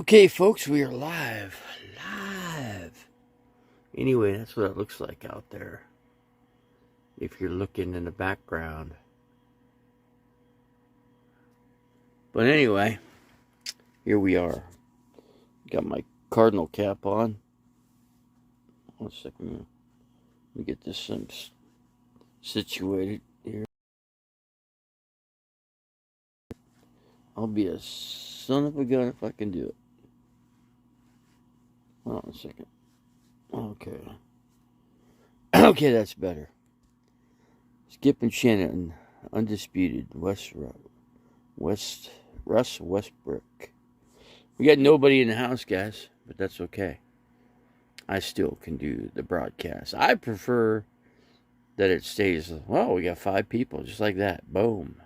Okay, folks, we are live. Live. Anyway, that's what it looks like out there. If you're looking in the background. But anyway, here we are. Got my cardinal cap on. 1 second. Let me get this thing situated here. I'll be a son of a gun if I can do it. Hold on a second. Okay. Okay, that's better. Skip and Shannon, undisputed. Russ Westbrook. We got nobody in the house, guys, but that's okay. I still can do the broadcast. I prefer that it stays, well, we got 5 people, just like that. Boom.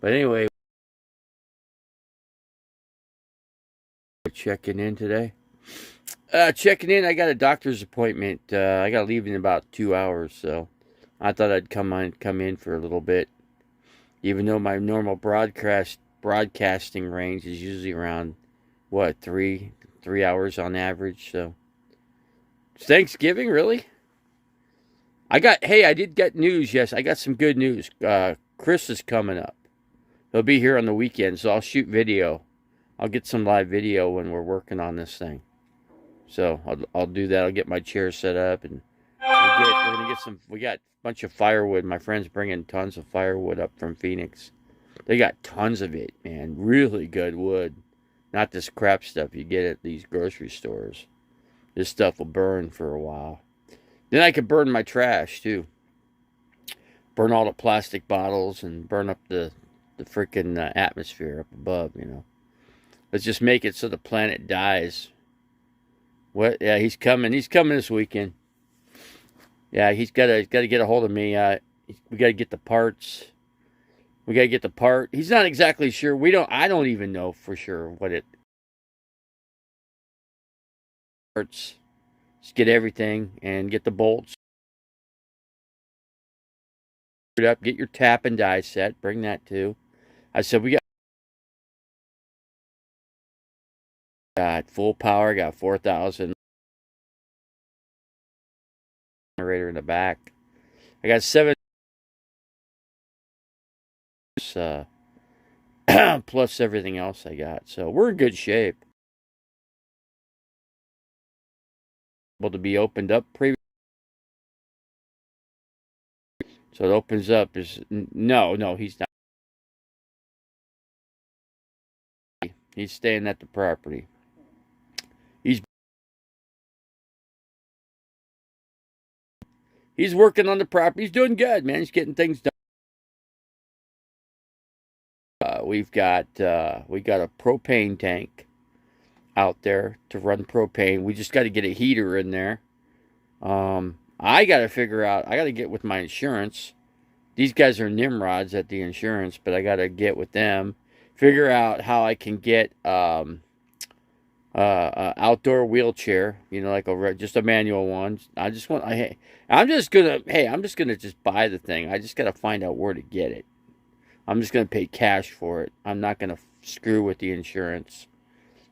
But anyway, checking in today. Checking in, I got a doctor's appointment. I got to leave in about 2 hours, so I thought I'd come in for a little bit. Even though my normal broadcasting range is usually around, what, 3 hours on average, so. It's Thanksgiving, really? I did get news, yes. I got some good news. Chris is coming up. He'll be here on the weekend, so I'll shoot video. I'll get some live video when we're working on this thing. So I'll do that. I'll get my chair set up, and we're gonna get some. We got a bunch of firewood. My friend's bringing tons of firewood up from Phoenix. They got tons of it, man. Really good wood. Not this crap stuff you get at these grocery stores. This stuff will burn for a while. Then I could burn my trash too. Burn all the plastic bottles and burn up the freaking atmosphere up above, you know. Let's just make it so the planet dies. What? Yeah, he's coming. He's coming this weekend. Yeah, he's got to get a hold of me. We got to get the parts. We got to get the part. He's not exactly sure. I don't even know for sure what it parts. Just get everything and get the bolts. Up, get your tap and die set. Bring that too. I said we got full power. Got 4,000 generator in the back. I got 7 plus everything else I got. So we're in good shape. Able to be opened up so it opens up. No, he's not. He's staying at the property. He's working on the property. He's doing good, man. He's getting things done. We got a propane tank out there to run propane. We just got to get a heater in there. I got to figure out. I got to get with my insurance. These guys are Nimrods at the insurance, but I got to get with them. Figure out how I can get outdoor wheelchair, you know, like just a manual one. I'm just gonna just buy the thing. I just gotta find out where to get it. I'm just gonna pay cash for it. I'm not gonna screw with the insurance.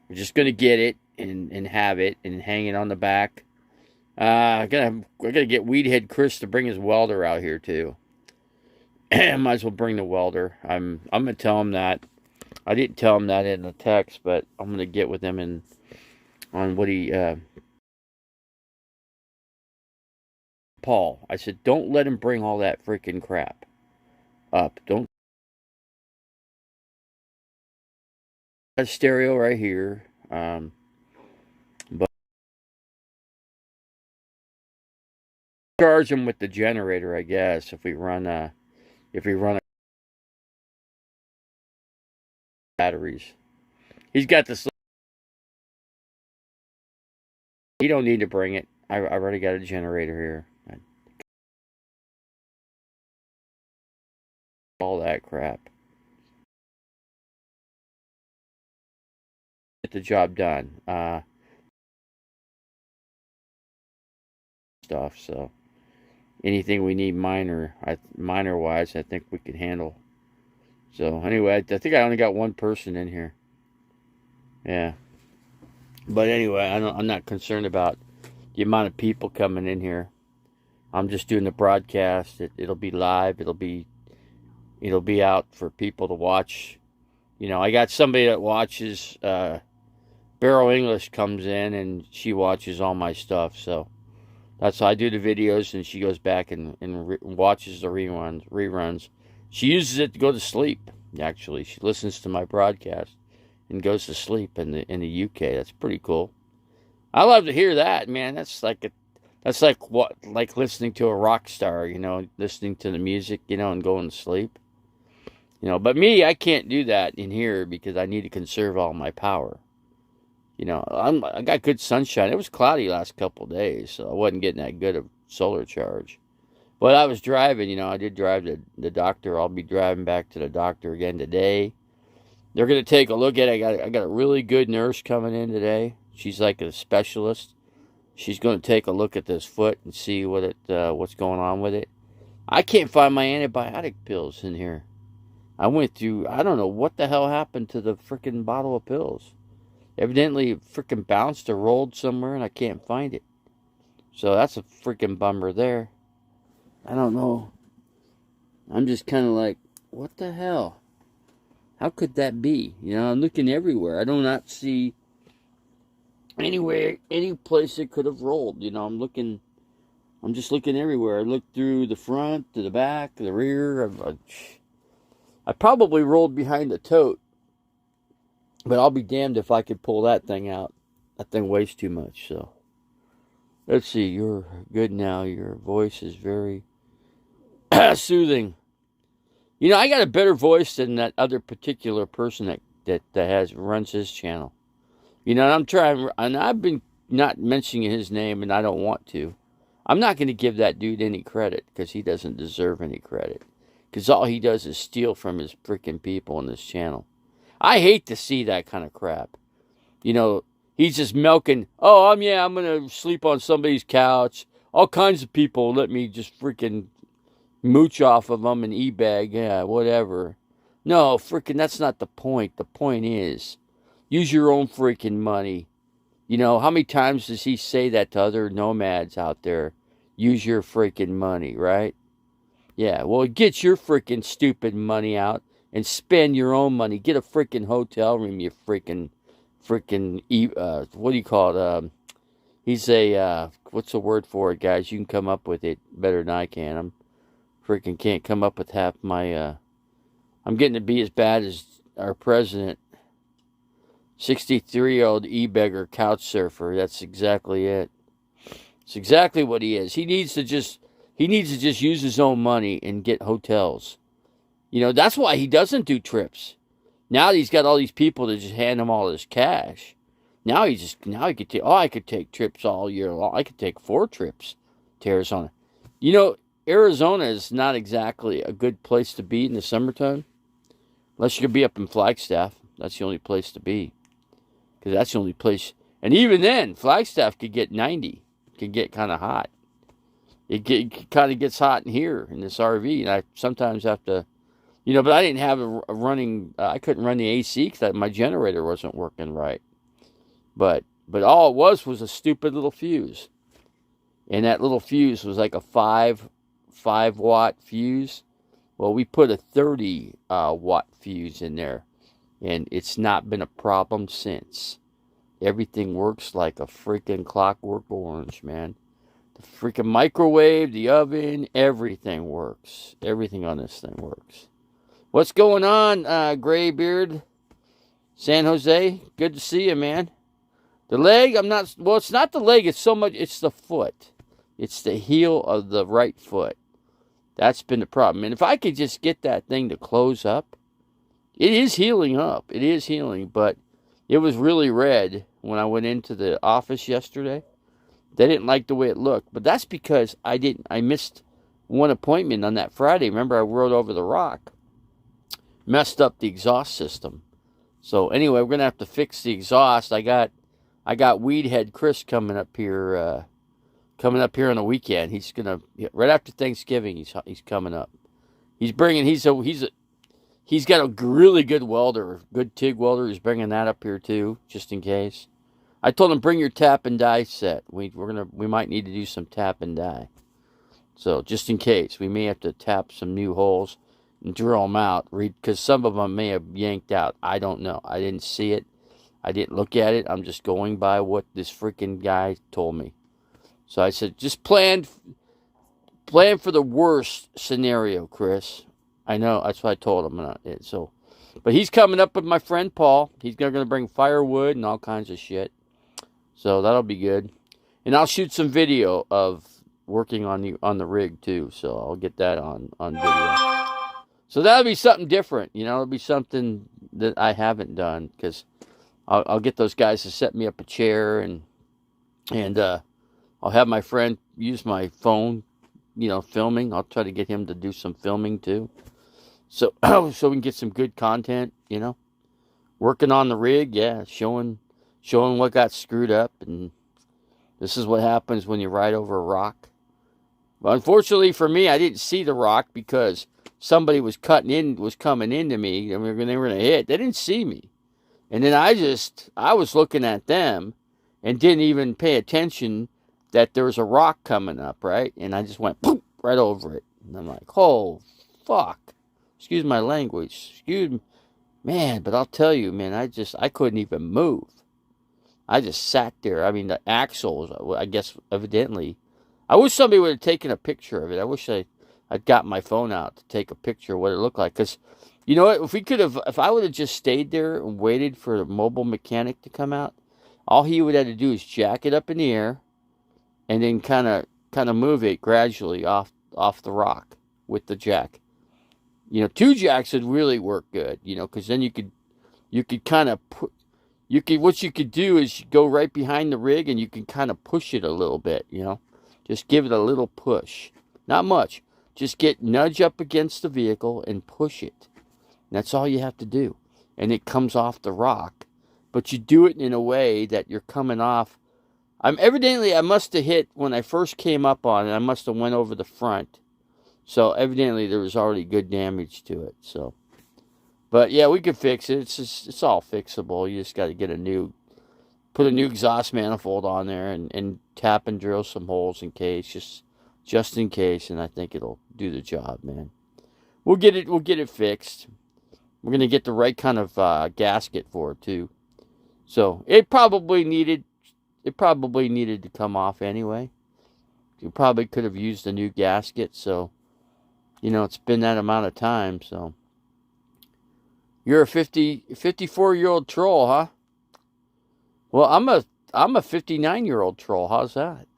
I'm just gonna get it and have it and hang it on the back. I gotta get Weedhead Chris to bring his welder out here too. Might as well bring the welder. I'm gonna tell him that. I didn't tell him that in the text, but I'm gonna get with him on what he Paul. I said, don't let him bring all that freaking crap up. Don't. Got a stereo right here, but charge him with the generator, I guess. If we run batteries, he's got this. He don't need to bring it. I've already got a generator here. All that crap. Get the job done. Stuff. So anything we need minor wise, I think we can handle. So anyway, I think I only got one person in here. Yeah. But anyway, I'm not concerned about the amount of people coming in here. I'm just doing the broadcast. It'll be live. It'll be out for people to watch. I got somebody that watches. Barrow English comes in and she watches all my stuff. So that's how I do the videos, and she goes back and watches the reruns. She uses it to go to sleep. Actually, she listens to my broadcast and goes to sleep in the UK. That's pretty cool. I love to hear that, man. That's like listening to a rock star, listening to the music, and going to sleep. But me, I can't do that in here because I need to conserve all my power. I got good sunshine. It was cloudy last couple of days, so I wasn't getting that good of solar charge. But I was driving, I did drive to the doctor. I'll be driving back to the doctor again today. They're going to take a look at it. I got a really good nurse coming in today. She's like a specialist. She's going to take a look at this foot and see what's going on with it. I can't find my antibiotic pills in here. I went through, I don't know what the hell happened to the freaking bottle of pills. Evidently, it freaking bounced or rolled somewhere, and I can't find it. So that's a freaking bummer there. I don't know. I'm just kind of like, what the hell? How could that be? I'm looking everywhere. I do not see anywhere, any place it could have rolled. I'm just looking everywhere. I looked through the front, to the back, the rear. I probably rolled behind the tote. But I'll be damned if I could pull that thing out. That thing weighs too much, so. Let's see, you're good now. Your voice is very soothing. I got a better voice than that other particular person that runs his channel. And I'm trying, and I've been not mentioning his name, and I don't want to. I'm not going to give that dude any credit, because he doesn't deserve any credit. Because all he does is steal from his freaking people on this channel. I hate to see that kind of crap. He's just milking, I'm going to sleep on somebody's couch. All kinds of people let me just freaking mooch off of them and e-bag, whatever. No, freaking, that's not the point. The point is, use your own freaking money. How many times does he say that to other nomads out there? Use your freaking money, right? Yeah, well, get your freaking stupid money out and spend your own money. Get a freaking hotel room, you freaking, what do you call it? He's what's the word for it, guys? You can come up with it better than I can. I'm freaking can't come up with half my, I'm getting to be as bad as our president. 63-year-old e-beggar couch surfer. That's exactly it. It's exactly what he is. He needs to just use his own money and get hotels. That's why he doesn't do trips. Now he's got all these people that just hand him all his cash. Now he could take, I could take trips all year long. I could take 4 trips to Arizona. Arizona is not exactly a good place to be in the summertime. Unless you could be up in Flagstaff. That's the only place to be. Because that's the only place. And even then, Flagstaff could get 90. Could get kind of hot. It kind of gets hot in here in this RV. And I sometimes have to, but I didn't have a running, I couldn't run the AC because my generator wasn't working right. But all it was a stupid little fuse. And that little fuse was like a 5 watt fuse. Well, we put a 30 watt fuse in there. And it's not been a problem since. Everything works like a freaking clockwork orange, man. The freaking microwave, the oven, everything works. Everything on this thing works. What's going on, Graybeard? San Jose? Good to see you, man. The leg, it's not the leg, it's the foot. It's the heel of the right foot. That's been the problem. And if I could just get that thing to close up, it is healing up. It is healing, but it was really red when I went into the office yesterday. They didn't like the way it looked, but that's because I missed one appointment on that Friday. Remember, I rode over the rock. Messed up the exhaust system. So anyway, we're gonna have to fix the exhaust. I got Weedhead Chris coming up here on the weekend. He's gonna right after Thanksgiving. He's coming up. He's He's got a really good welder, good TIG welder. He's bringing that up here too, just in case. I told him bring your tap and die set. We might need to do some tap and die. So just in case, we may have to tap some new holes and drill them out, because some of them may have yanked out. I don't know. I didn't see it. I didn't look at it. I'm just going by what this freaking guy told me. So I said, just plan for the worst scenario, Chris. I know. That's what I told him. So, but he's coming up with my friend Paul. He's going to bring firewood and all kinds of shit. So that'll be good. And I'll shoot some video of working on the rig too. So I'll get that on video. So that'll be something different. It'll be something that I haven't done, because I'll get those guys to set me up a chair, and I'll have my friend use my phone, filming. I'll try to get him to do some filming too. So so we can get some good content, Working on the rig, yeah, showing what got screwed up, and this is what happens when you ride over a rock. But unfortunately for me, I didn't see the rock because somebody was coming into me, and they were going to hit. They didn't see me. And then I was looking at them and didn't even pay attention that there was a rock coming up, right? And I just went poof, right over it. And I'm like, oh, fuck. Excuse my language. Excuse me. Man, but I'll tell you, man, I couldn't even move. I just sat there. I mean, the axles, I guess, evidently. I wish somebody would have taken a picture of it. I wish I'd got my phone out to take a picture of what it looked like. Because, you know what, if I would have just stayed there and waited for the mobile mechanic to come out, all he would have to do is jack it up in the air and then kind of move it gradually off the rock with the jack. 2 jacks would really work good, because then you could kind of put, what you could do is you go right behind the rig and you can kind of push it a little bit, just give it a little push, not much, just nudge up against the vehicle and push it. And that's all you have to do, and it comes off the rock, but you do it in a way that you're coming off. I must have hit when I first came up on it. I must have went over the front. So evidently there was already good damage to it. So, but yeah, we could fix it. It's all fixable. You just got to put a new exhaust manifold on there and tap and drill some holes in case, just in case. And I think it'll do the job, man. We'll get it fixed. We're gonna get the right kind of gasket for it too. So it probably needed to come off anyway. You probably could have used a new gasket. So. It's been that amount of time, so. You're a 54-year-old troll, huh? Well, I'm a 59-year-old troll. How's that?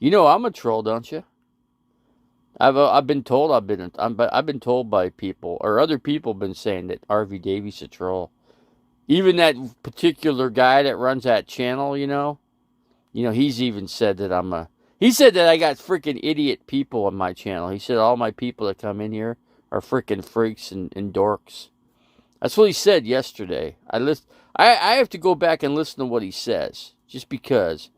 I'm a troll, don't you? I've been told I've been told by people, or other people have been saying that RV Davy's a troll. Even that particular guy that runs that channel, he's even said that he said that I got freaking idiot people on my channel. He said all my people that come in here are freaking freaks and dorks. That's what he said yesterday. I have to go back and listen to what he says, just because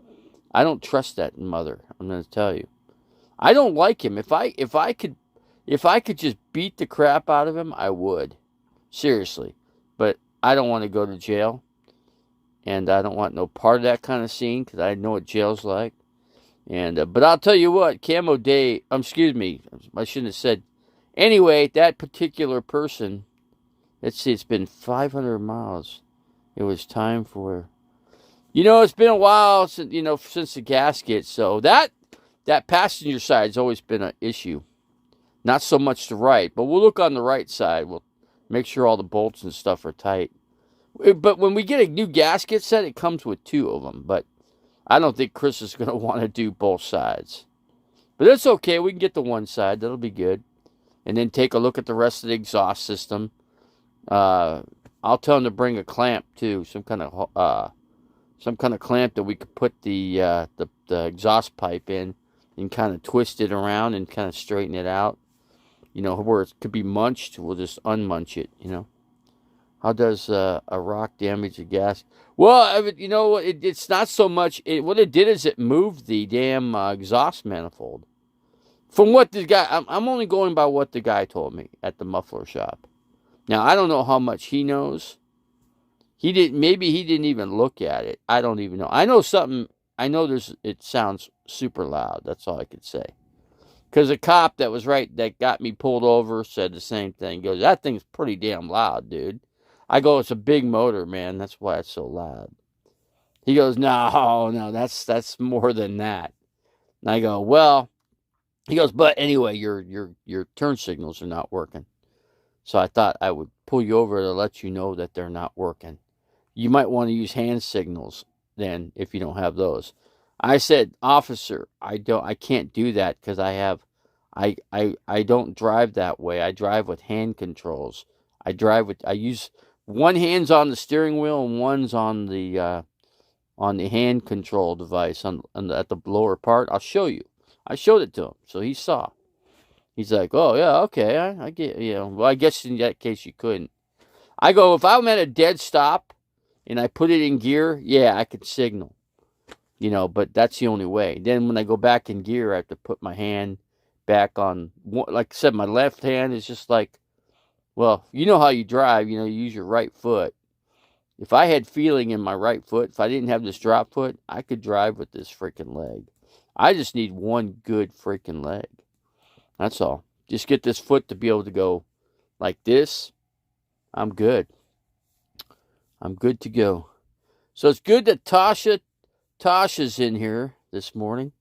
I don't trust that mother. I'm going to tell you. I don't like him. If I could just beat the crap out of him, I would. Seriously. But I don't want to go to jail. And I don't want no part of that kind of scene, because I know what jail's like. And but I'll tell you what, Camo Day, excuse me, I shouldn't have said. Anyway, that particular person, let's see, it's been 500 miles. It was time for, it's been a while since the gasket. So that passenger side's always been an issue. Not so much the right, but we'll look on the right side. We'll make sure all the bolts and stuff are tight. But when we get a new gasket set, it comes with 2 of them. But I don't think Chris is going to want to do both sides. But that's okay. We can get the one side. That'll be good. And then take a look at the rest of the exhaust system. I'll tell him to bring a clamp too. Some kind of clamp that we could put the exhaust pipe in and kind of twist it around and kind of straighten it out. Where it could be munched, we'll just unmunch it, How does a rock damage a gas? Well, it's not so much. What it did is it moved the damn exhaust manifold. From what the guy, I'm only going by what the guy told me at the muffler shop. Now, I don't know how much he knows. Maybe he didn't even look at it. I don't even know. I know something. I know it sounds super loud. That's all I could say. Because a cop that got me pulled over said the same thing. He goes, that thing's pretty damn loud, dude. I go, it's a big motor, man. That's why it's so loud. He goes, no, that's more than that. And I go, well, he goes, but anyway, your turn signals are not working. So I thought I would pull you over to let you know that they're not working. You might want to use hand signals then if you don't have those. I said, officer, I can't do that because I don't drive that way. I drive with hand controls. I use one hand's on the steering wheel and one's on the hand control device at the lower part. I'll show you. I showed it to him, so he saw. He's like, oh yeah, okay, I get, well, I guess in that case you couldn't. I go, if I'm at a dead stop and I put it in gear, yeah, I could signal. But that's the only way. Then when I go back in gear, I have to put my hand back on. Like I said, my left hand is just like, well, you know how you drive. You use your right foot. If I had feeling in my right foot, if I didn't have this drop foot, I could drive with this freaking leg. I just need one good freaking leg. That's all. Just get this foot to be able to go like this. I'm good. I'm good to go. So it's good that Tasha's in here this morning.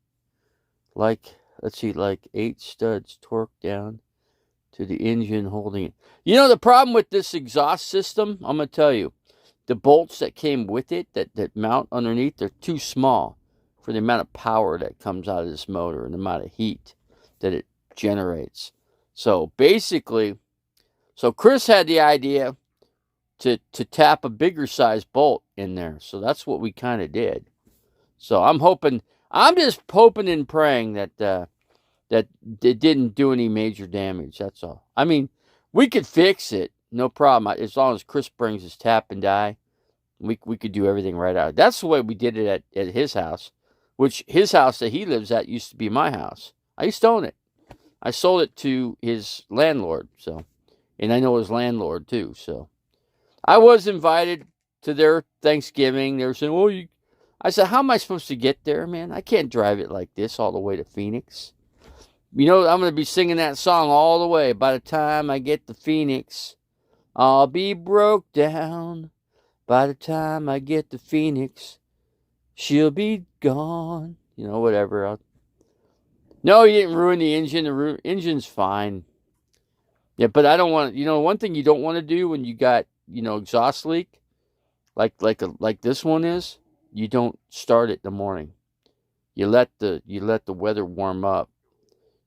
Let's see, 8 studs torqued down to the engine holding it. The problem with this exhaust system, I'm going to tell you, the bolts that came with it that mount underneath, they're too small for the amount of power that comes out of this motor and the amount of heat that it generates. So basically, Chris had the idea to tap a bigger size bolt in there. So that's what we kind of did. So I'm just hoping and praying that it didn't do any major damage. That's all. I mean, we could fix it, no problem. As long as Chris brings his tap and die, we could do everything right out. That's the way we did it at his house, which his house that he lives at used to be my house. I used to own it. I sold it to his landlord, and I know his landlord too. So I was invited to their Thanksgiving. They were saying, I said, how am I supposed to get there, man? I can't drive it like this all the way to Phoenix. I'm going to be singing that song all the way. By the time I get to Phoenix, I'll be broke down. By the time I get to Phoenix, she'll be gone. Whatever. No, you didn't ruin the engine. The engine's fine. Yeah, but I don't want, one thing you don't want to do when you got, exhaust leak, like this one is, you don't start it in the morning. You let the weather warm up,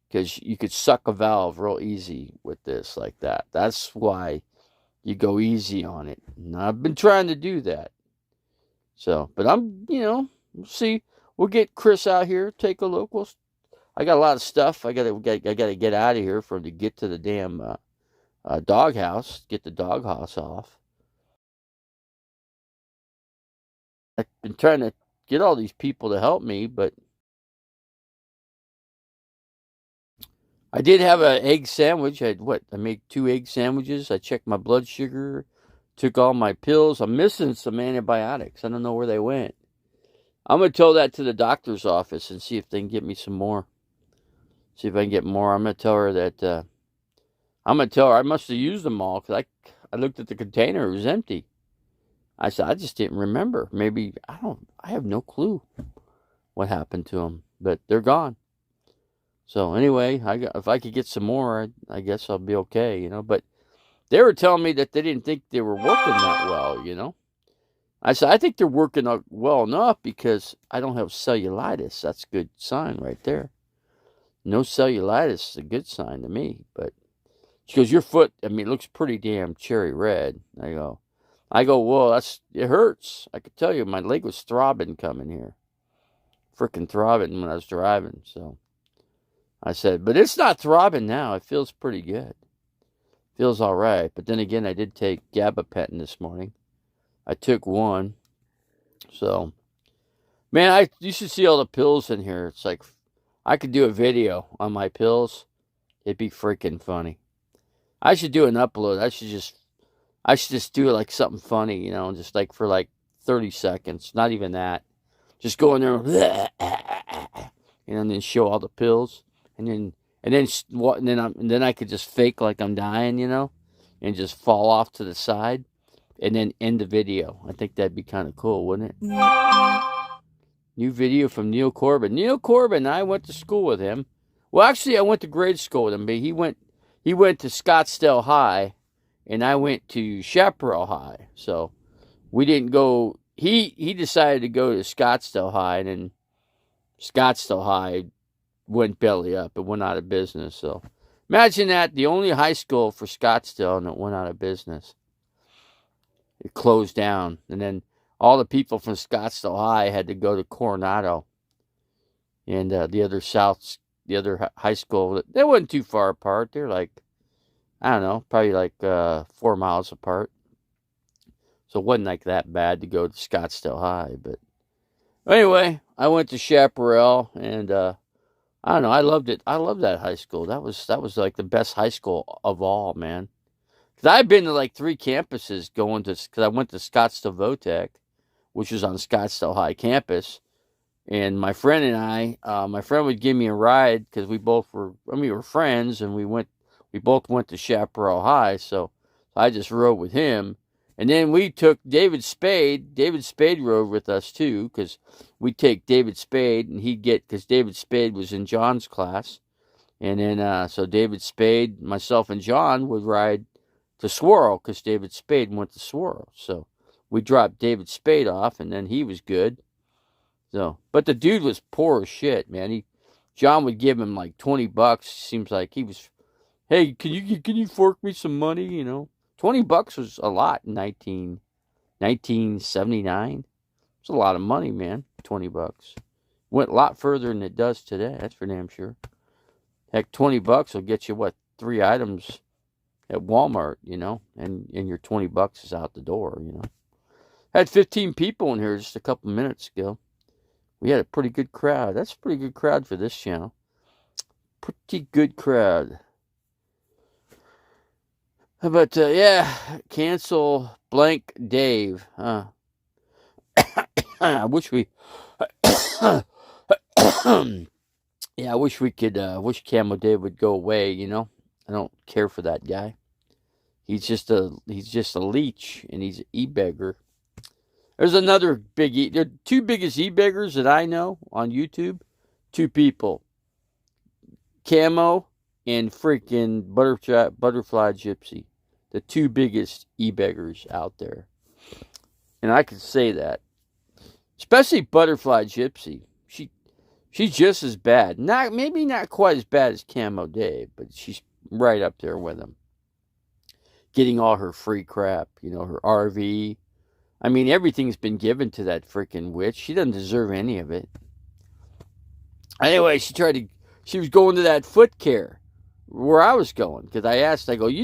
because you could suck a valve real easy with this like that. That's why you go easy on it. And I've been trying to do that. So, but we'll see. We'll get Chris out here, take a look. I got a lot of stuff. I gotta get out of here to get to the damn doghouse. Get the doghouse off. I've been trying to get all these people to help me, but I did have an egg sandwich. I made 2 egg sandwiches. I checked my blood sugar, took all my pills. I'm missing some antibiotics. I don't know where they went. I'm going to tell that to the doctor's office and see if they can get me some more. See if I can get more. I'm going to tell her that, I must have used them all, because I looked at the container. It was empty. I said, I just didn't remember. Maybe, I have no clue what happened to them, but they're gone. So anyway, if I could get some more, I guess I'll be okay, But they were telling me that they didn't think they were working that well, I said, I think they're working well enough because I don't have cellulitis. That's a good sign right there. No cellulitis is a good sign to me. But she goes, your foot, it looks pretty damn cherry red. I go, well, it hurts. I could tell you, my leg was throbbing coming here. Freaking throbbing when I was driving, so. I said, but it's not throbbing now. It feels pretty good. Feels all right. But then again, I did take gabapentin this morning. I took 1. So, man, you should see all the pills in here. It's like, I could do a video on my pills. It'd be freaking funny. I should do an upload. I should just I should just do it like something funny, just like for like 30 seconds. Not even that. Just go in there, and then show all the pills, and then and then I could just fake like I'm dying, and just fall off to the side, and then end the video. I think that'd be kind of cool, wouldn't it? New video from Neil Corbin. Neil Corbin, I went to school with him. Well, actually, I went to grade school with him, but he went to Scottsdale High, and I went to Chaparral High. So we didn't go. He decided to go to Scottsdale High, and then Scottsdale High went belly up. It went out of business. So imagine that, the only high school for Scottsdale, and it went out of business. It closed down, and then all the people from Scottsdale High had to go to Coronado, and the other high school. They weren't too far apart. They're like, I don't know, probably like 4 miles apart. So it wasn't like that bad to go to Scottsdale High. But anyway, I went to Chaparral, and I don't know. I loved it. I loved that high school. That was like the best high school of all, man. Because I've been to like 3 campuses because I went to Scottsdale Votech, which was on Scottsdale High campus. And my friend and my friend would give me a ride because we were friends, and we both went to Chaparral High. So I just rode with him. And then we took David Spade. David Spade rode with us too, because we'd take David Spade, and because David Spade was in John's class. And then, so David Spade, myself, and John would ride to Swirl, because David Spade went to Swirl. So we dropped David Spade off, and then he was good. So, but the dude was poor as shit, man. John would give him like $20. Seems like he was, hey, can you fork me some money? $20 was a lot in 1979. It's a lot of money, man. $20 went a lot further than it does today. That's for damn sure. Heck, $20 will get you what, 3 items at Walmart, and your $20 is out the door, Had 15 people in here just a couple minutes ago. We had a pretty good crowd. That's a pretty good crowd for this channel. Pretty good crowd. But yeah, cancel blank Dave. I wish we. Yeah, I wish we could. Wish Camo Dave would go away. I don't care for that guy. He's just a leech, and he's an e-beggar. There's another big the 2 biggest e-beggars that I know on YouTube. 2 people. Camo and freaking Butterfly Gypsy. The 2 biggest e-beggars out there. And I can say that. Especially Butterfly Gypsy. She's just as bad. Maybe not quite as bad as Camo Dave, but she's right up there with him. Getting all her free crap, her RV. I mean, everything's been given to that freaking witch. She doesn't deserve any of it. Anyway, she was going to that foot care where I was going, because I asked, because of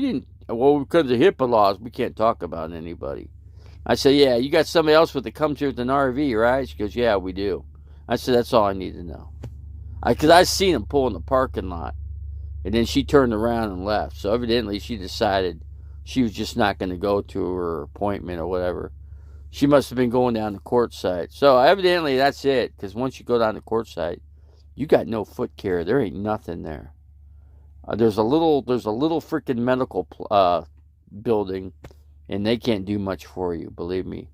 HIPAA laws, we can't talk about anybody. I said, yeah, you got somebody else that comes here with an RV, right? She goes, yeah, we do. I said, that's all I need to know. Because I seen him pull in the parking lot, and then she turned around and left. So evidently she decided she was just not going to go to her appointment or whatever. She must have been going down the court side. So evidently that's it, because once you go down the court side, you got no foot care. There ain't nothing there. There's a little freaking medical building, and they can't do much for you. Believe me,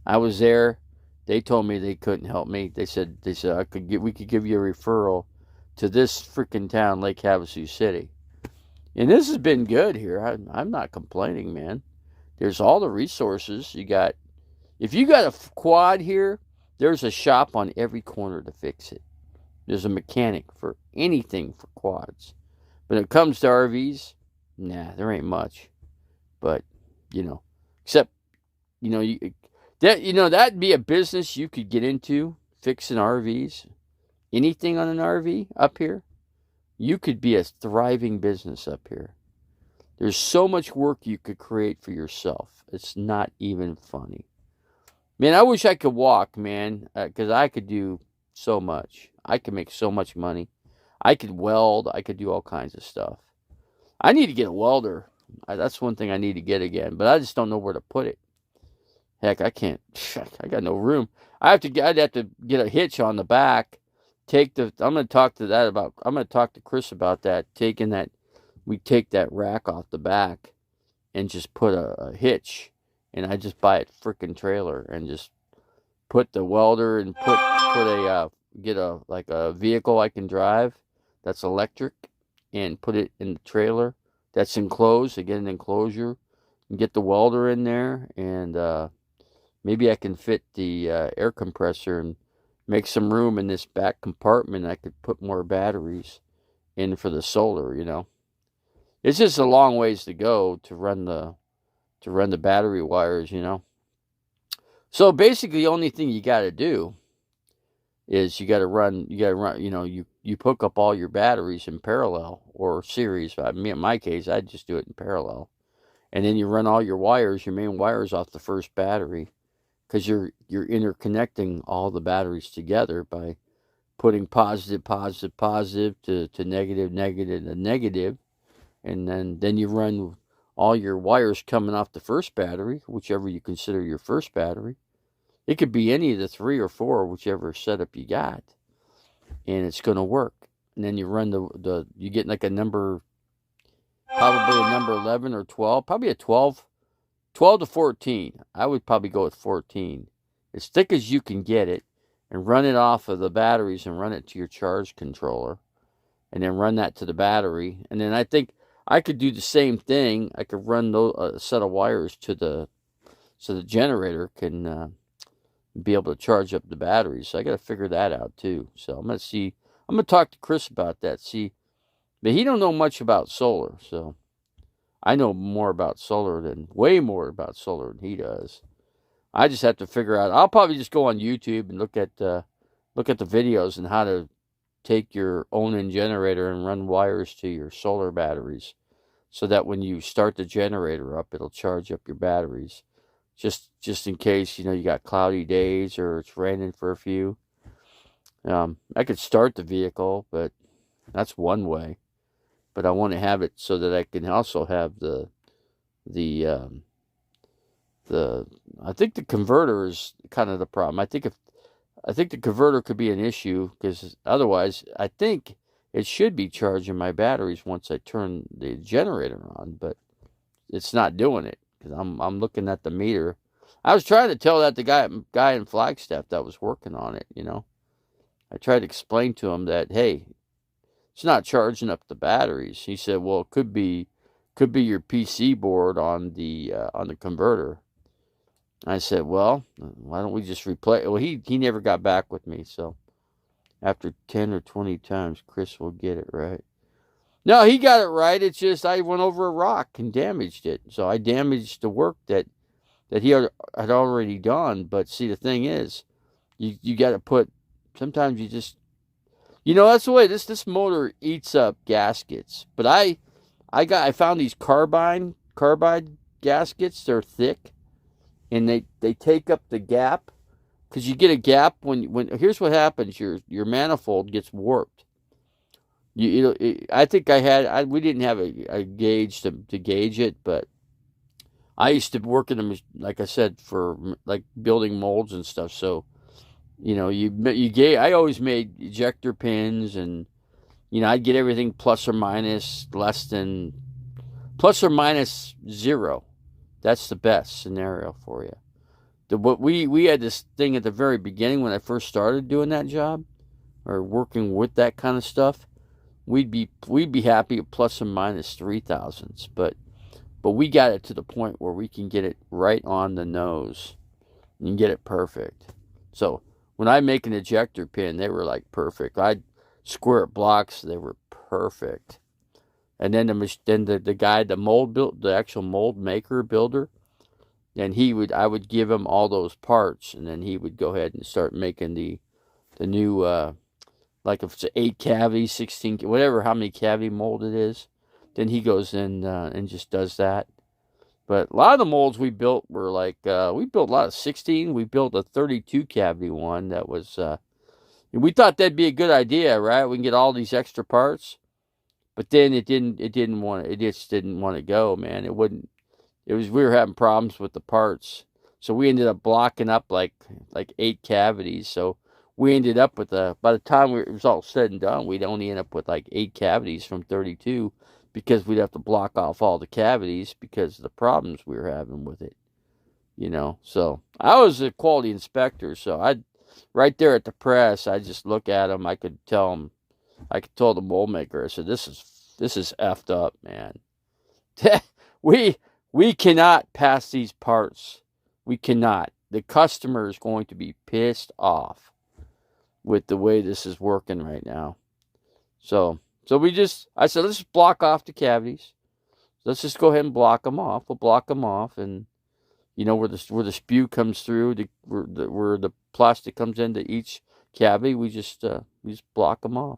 I was there. They told me they couldn't help me. They said we could give you a referral to this freaking town, Lake Havasu City, and this has been good here. I'm not complaining, man. There's all the resources you got. If you got a quad here, there's a shop on every corner to fix it. There's a mechanic for anything for quads. When it comes to RVs, nah, there ain't much. But, except, that'd be a business you could get into, fixing RVs. Anything on an RV up here, you could be a thriving business up here. There's so much work you could create for yourself. It's not even funny. Man, I wish I could walk, man, because I could do so much. I could make so much money. I could weld. I could do all kinds of stuff. I need to get a welder. That's one thing I need to get again, but I just don't know where to put it. Heck, I can't. I got no room. I'd have to get a hitch on the back. I'm going to talk to that about. I'm going to talk to Chris about that. We take that rack off the back and just put a hitch, and I just buy a freaking trailer and just put the welder and get a vehicle I can drive that's electric and put it in the trailer that's enclosed. I get an enclosure and get the welder in there, and maybe I can fit the air compressor and make some room in this back compartment. I could put more batteries in for the solar. It's just a long ways to go to run the battery wires. So basically, the only thing you got to do is you got to run. You hook up all your batteries in parallel or series. In my case, I'd just do it in parallel, and then you run all your main wires off the first battery, because you're interconnecting all the batteries together by putting positive to negative to negative, and then you run all your wires coming off the first battery, whichever you consider your first battery. It could be any of the 3 or 4, whichever setup you got, and it's going to work. And then you run you get like probably a number 11 or 12, probably a 12 to 14. I would probably go with 14. As thick as you can get it, and run it off of the batteries and run it to your charge controller, and then run that to the battery. And then I think I could do the same thing. I could run a set of wires so the generator can be able to charge up the batteries. So I got to figure that out too. So I'm going to talk to Chris about that. But he don't know much about solar. So I know way more about solar than he does. I just have to figure out. I'll probably just go on YouTube and look at the videos and how to take your own generator and run wires to your solar batteries, so that when you start the generator up, it'll charge up your batteries. Just in case you got cloudy days or it's raining for a few. I could start the vehicle, but that's one way. But I want to have it so that I can also have I think the converter is kind of the problem. I think the converter could be an issue, because otherwise I think it should be charging my batteries once I turn the generator on, but it's not doing it, because I'm looking at the meter. I was trying to tell that the guy in Flagstaff that was working on it. I tried to explain to him that, hey, it's not charging up the batteries. He said, well, it could be your PC board on the converter. I said, well, why don't we just replace? Well, he never got back with me. So after 10 or 20 times, Chris will get it right. No, he got it right. It's just I went over a rock and damaged it. So I damaged the work that he had already done. But see, the thing is, you got to put. Sometimes you just, that's the way this motor eats up gaskets. But I found these carbide gaskets. They're thick, and they take up the gap, because you get a gap when here's what happens: your manifold gets warped. I think we didn't have a gauge to gauge it, but I used to work in them, like I said, for like building molds and stuff. So I always made ejector pins, and I'd get everything plus or minus 0. That's the best scenario for you. We had this thing at the very beginning when I first started doing that job, or working with that kind of stuff. We'd be happy at plus or minus 0.003, but we got it to the point where we can get it right on the nose and get it perfect. So when I make an ejector pin, they were like perfect. I'd square blocks, they were perfect. And then the guy, the actual mold maker builder, and I would give him all those parts, and then he would go ahead and start making the new, like if it's an 8 cavity, 16, whatever, how many cavity mold it is. Then he goes in and just does that. But a lot of the molds we built were like, we built a lot of 16. We built a 32 cavity one that was, we thought that'd be a good idea, right? We can get all these extra parts. But then it just didn't want to go, man. We were having problems with the parts. So we ended up blocking up like 8 cavities. So we ended up with by the time it was all said and done, we'd only end up with like 8 cavities from 32 because we'd have to block off all the cavities because of the problems we were having with it. So I was a quality inspector, so right there at the press, I just look at them. I could tell the mold maker, I said, this is effed up, man. we cannot pass these parts. We cannot. The customer is going to be pissed off with the way this is working right now. So I said, let's just block off the cavities. Let's just go ahead and block them off. We'll block them off, and where the spew comes through, where the plastic comes into each cavity, we just block them off.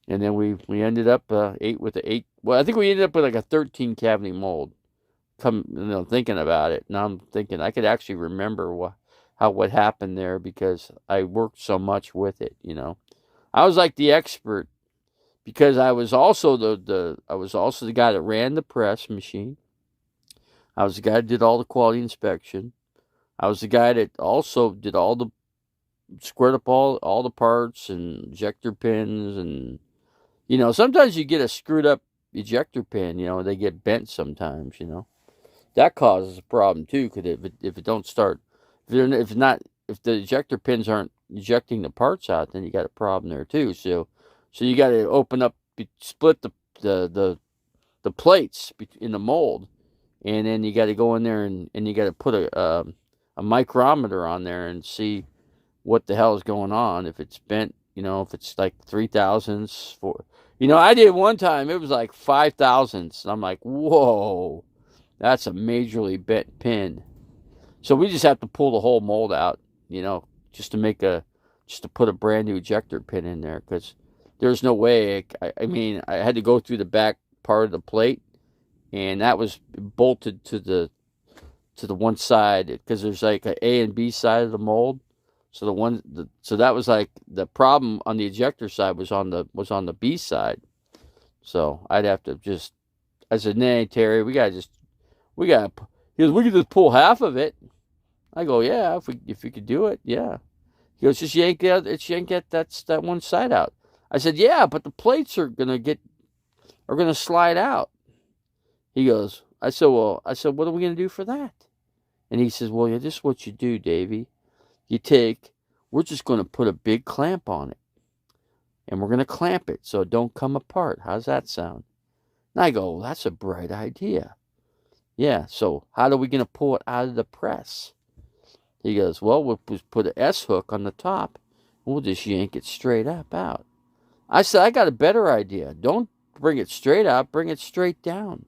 And then we ended up with the 8. Well, I think we ended up with like a 13 cavity mold. Thinking about it, and I'm thinking I could actually remember what happened there because I worked so much with it. I was like the expert because I was also the guy that ran the press machine. I was the guy that did all the quality inspection. I was the guy that also did all the squared up all the parts and ejector pins, and sometimes you get a screwed up ejector pin. They get bent sometimes. That causes a problem too, because if it don't start, if the ejector pins aren't ejecting the parts out, then you got a problem there too. So you got to open up, split the plates in the mold, and then you got to go in there and you got to put a micrometer on there and see what the hell is going on. If it's bent, if it's like 3/1000ths I did one time, it was like 5/1000ths, and I'm like, whoa, that's a majorly bent pin. So we just have to pull the whole mold out, just to put a brand new ejector pin in there, because there's no way. I had to go through the back part of the plate, and that was bolted to the one side, because there's like an A and B side of the mold. So that was like the problem on the ejector side was on the B side. So I'd have to just, I said, "Nah, Terry, we can just pull half of it." I go, "Yeah, if we could do it, yeah." He goes, "Just yank that one side out." I said, "Yeah, but the plates are gonna slide out." He goes, I said, "What are we gonna do for that?" And he says, "Well, yeah, this is what you do, Davey. We're just gonna put a big clamp on it, and we're gonna clamp it so it don't come apart. How's that sound?" And I go, "Well, that's a bright idea. Yeah, so how are we gonna pull it out of the press?" He goes, "Well, we'll just put an S hook on the top, and we'll just yank it straight up out." I said, "I got a better idea. Don't bring it straight out, bring it straight down.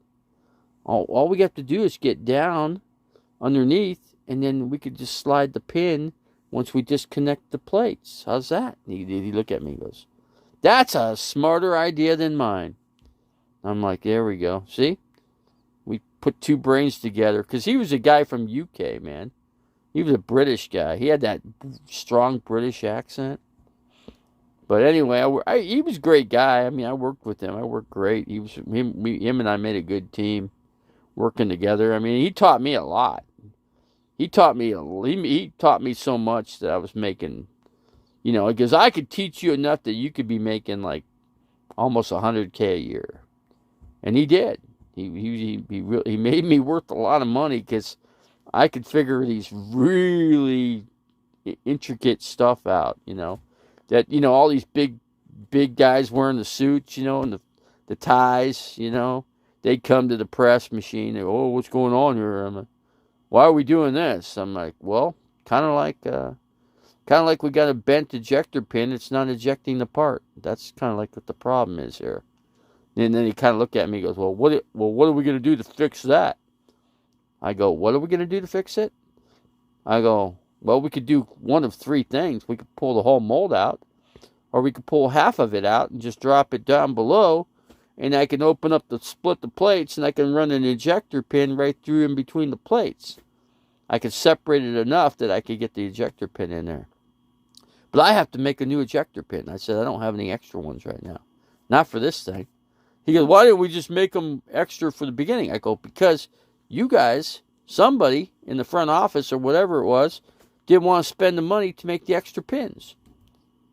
All we have to do is get down underneath, and then we could just slide the pin once we disconnect the plates. How's that?" He looked at me and goes, "That's a smarter idea than mine." I'm like, there we go. See? We put two brains together, because he was a guy from UK, man. He was a British guy. He had that strong British accent. But anyway, he was a great guy. I worked with him. I worked great. Him and I made a good team working together. He taught me a lot. He taught me so much that I was making, because I could teach you enough that you could be making like almost $100K a year, and he did. He made me worth a lot of money, because I could figure these really intricate stuff out. That all these big guys wearing the suits, and the ties. They'd come to the press machine. They go, "Oh, what's going on here?" I'm like, "Why are we doing this?" I'm like, "Well, kind of like we got a bent ejector pin. It's not ejecting the part. That's kind of like what the problem is here." And then he kind of looked at me and goes, "Well, what are we going to do to fix that?" I go, "What are we going to do to fix it?" I go, "Well, we could do one of three things. We could pull the whole mold out, or we could pull half of it out and just drop it down below, and I can split the plates, and I can run an ejector pin right through in between the plates. I could separate it enough that I could get the ejector pin in there. But I have to make a new ejector pin." I said, "I don't have any extra ones right now. Not for this thing." He goes, why didn't we just make them extra for the beginning? I go, because you guys, somebody in the front office or whatever it was, didn't want to spend the money to make the extra pins.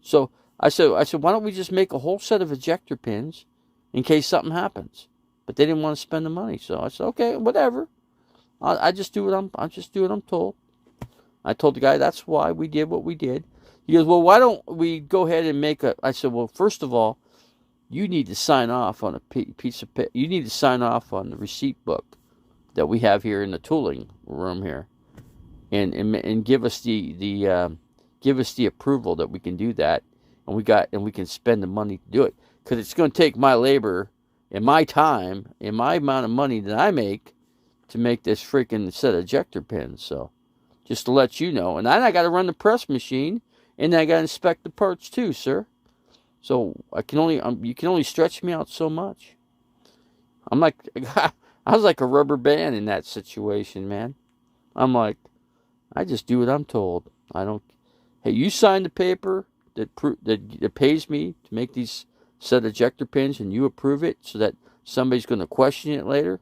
So I said, why don't we just make a whole set of ejector pins in case something happens? But they didn't want to spend the money. So I said, okay, whatever. I just do what I'm told. I told the guy that's why we did what we did. He goes, well, why don't we go ahead and make a... I said, well, first of all, you need to sign off on a piece of... You need to sign off on the receipt book that we have here in the tooling room here. And give us the approval that we can do that. And we can spend the money to do it. Because it's going to take my labor and my time and my amount of money that I make to make this freaking set of ejector pins. So, just to let you know. And then I got to run the press machine, and then I got to inspect the parts too, sir. So you can only stretch me out so much. I was like a rubber band in that situation, man. I'm like, I just do what I'm told. I don't. Hey, you signed the paper that pays me to make these set of ejector pins, and you approve it so that somebody's going to question it later.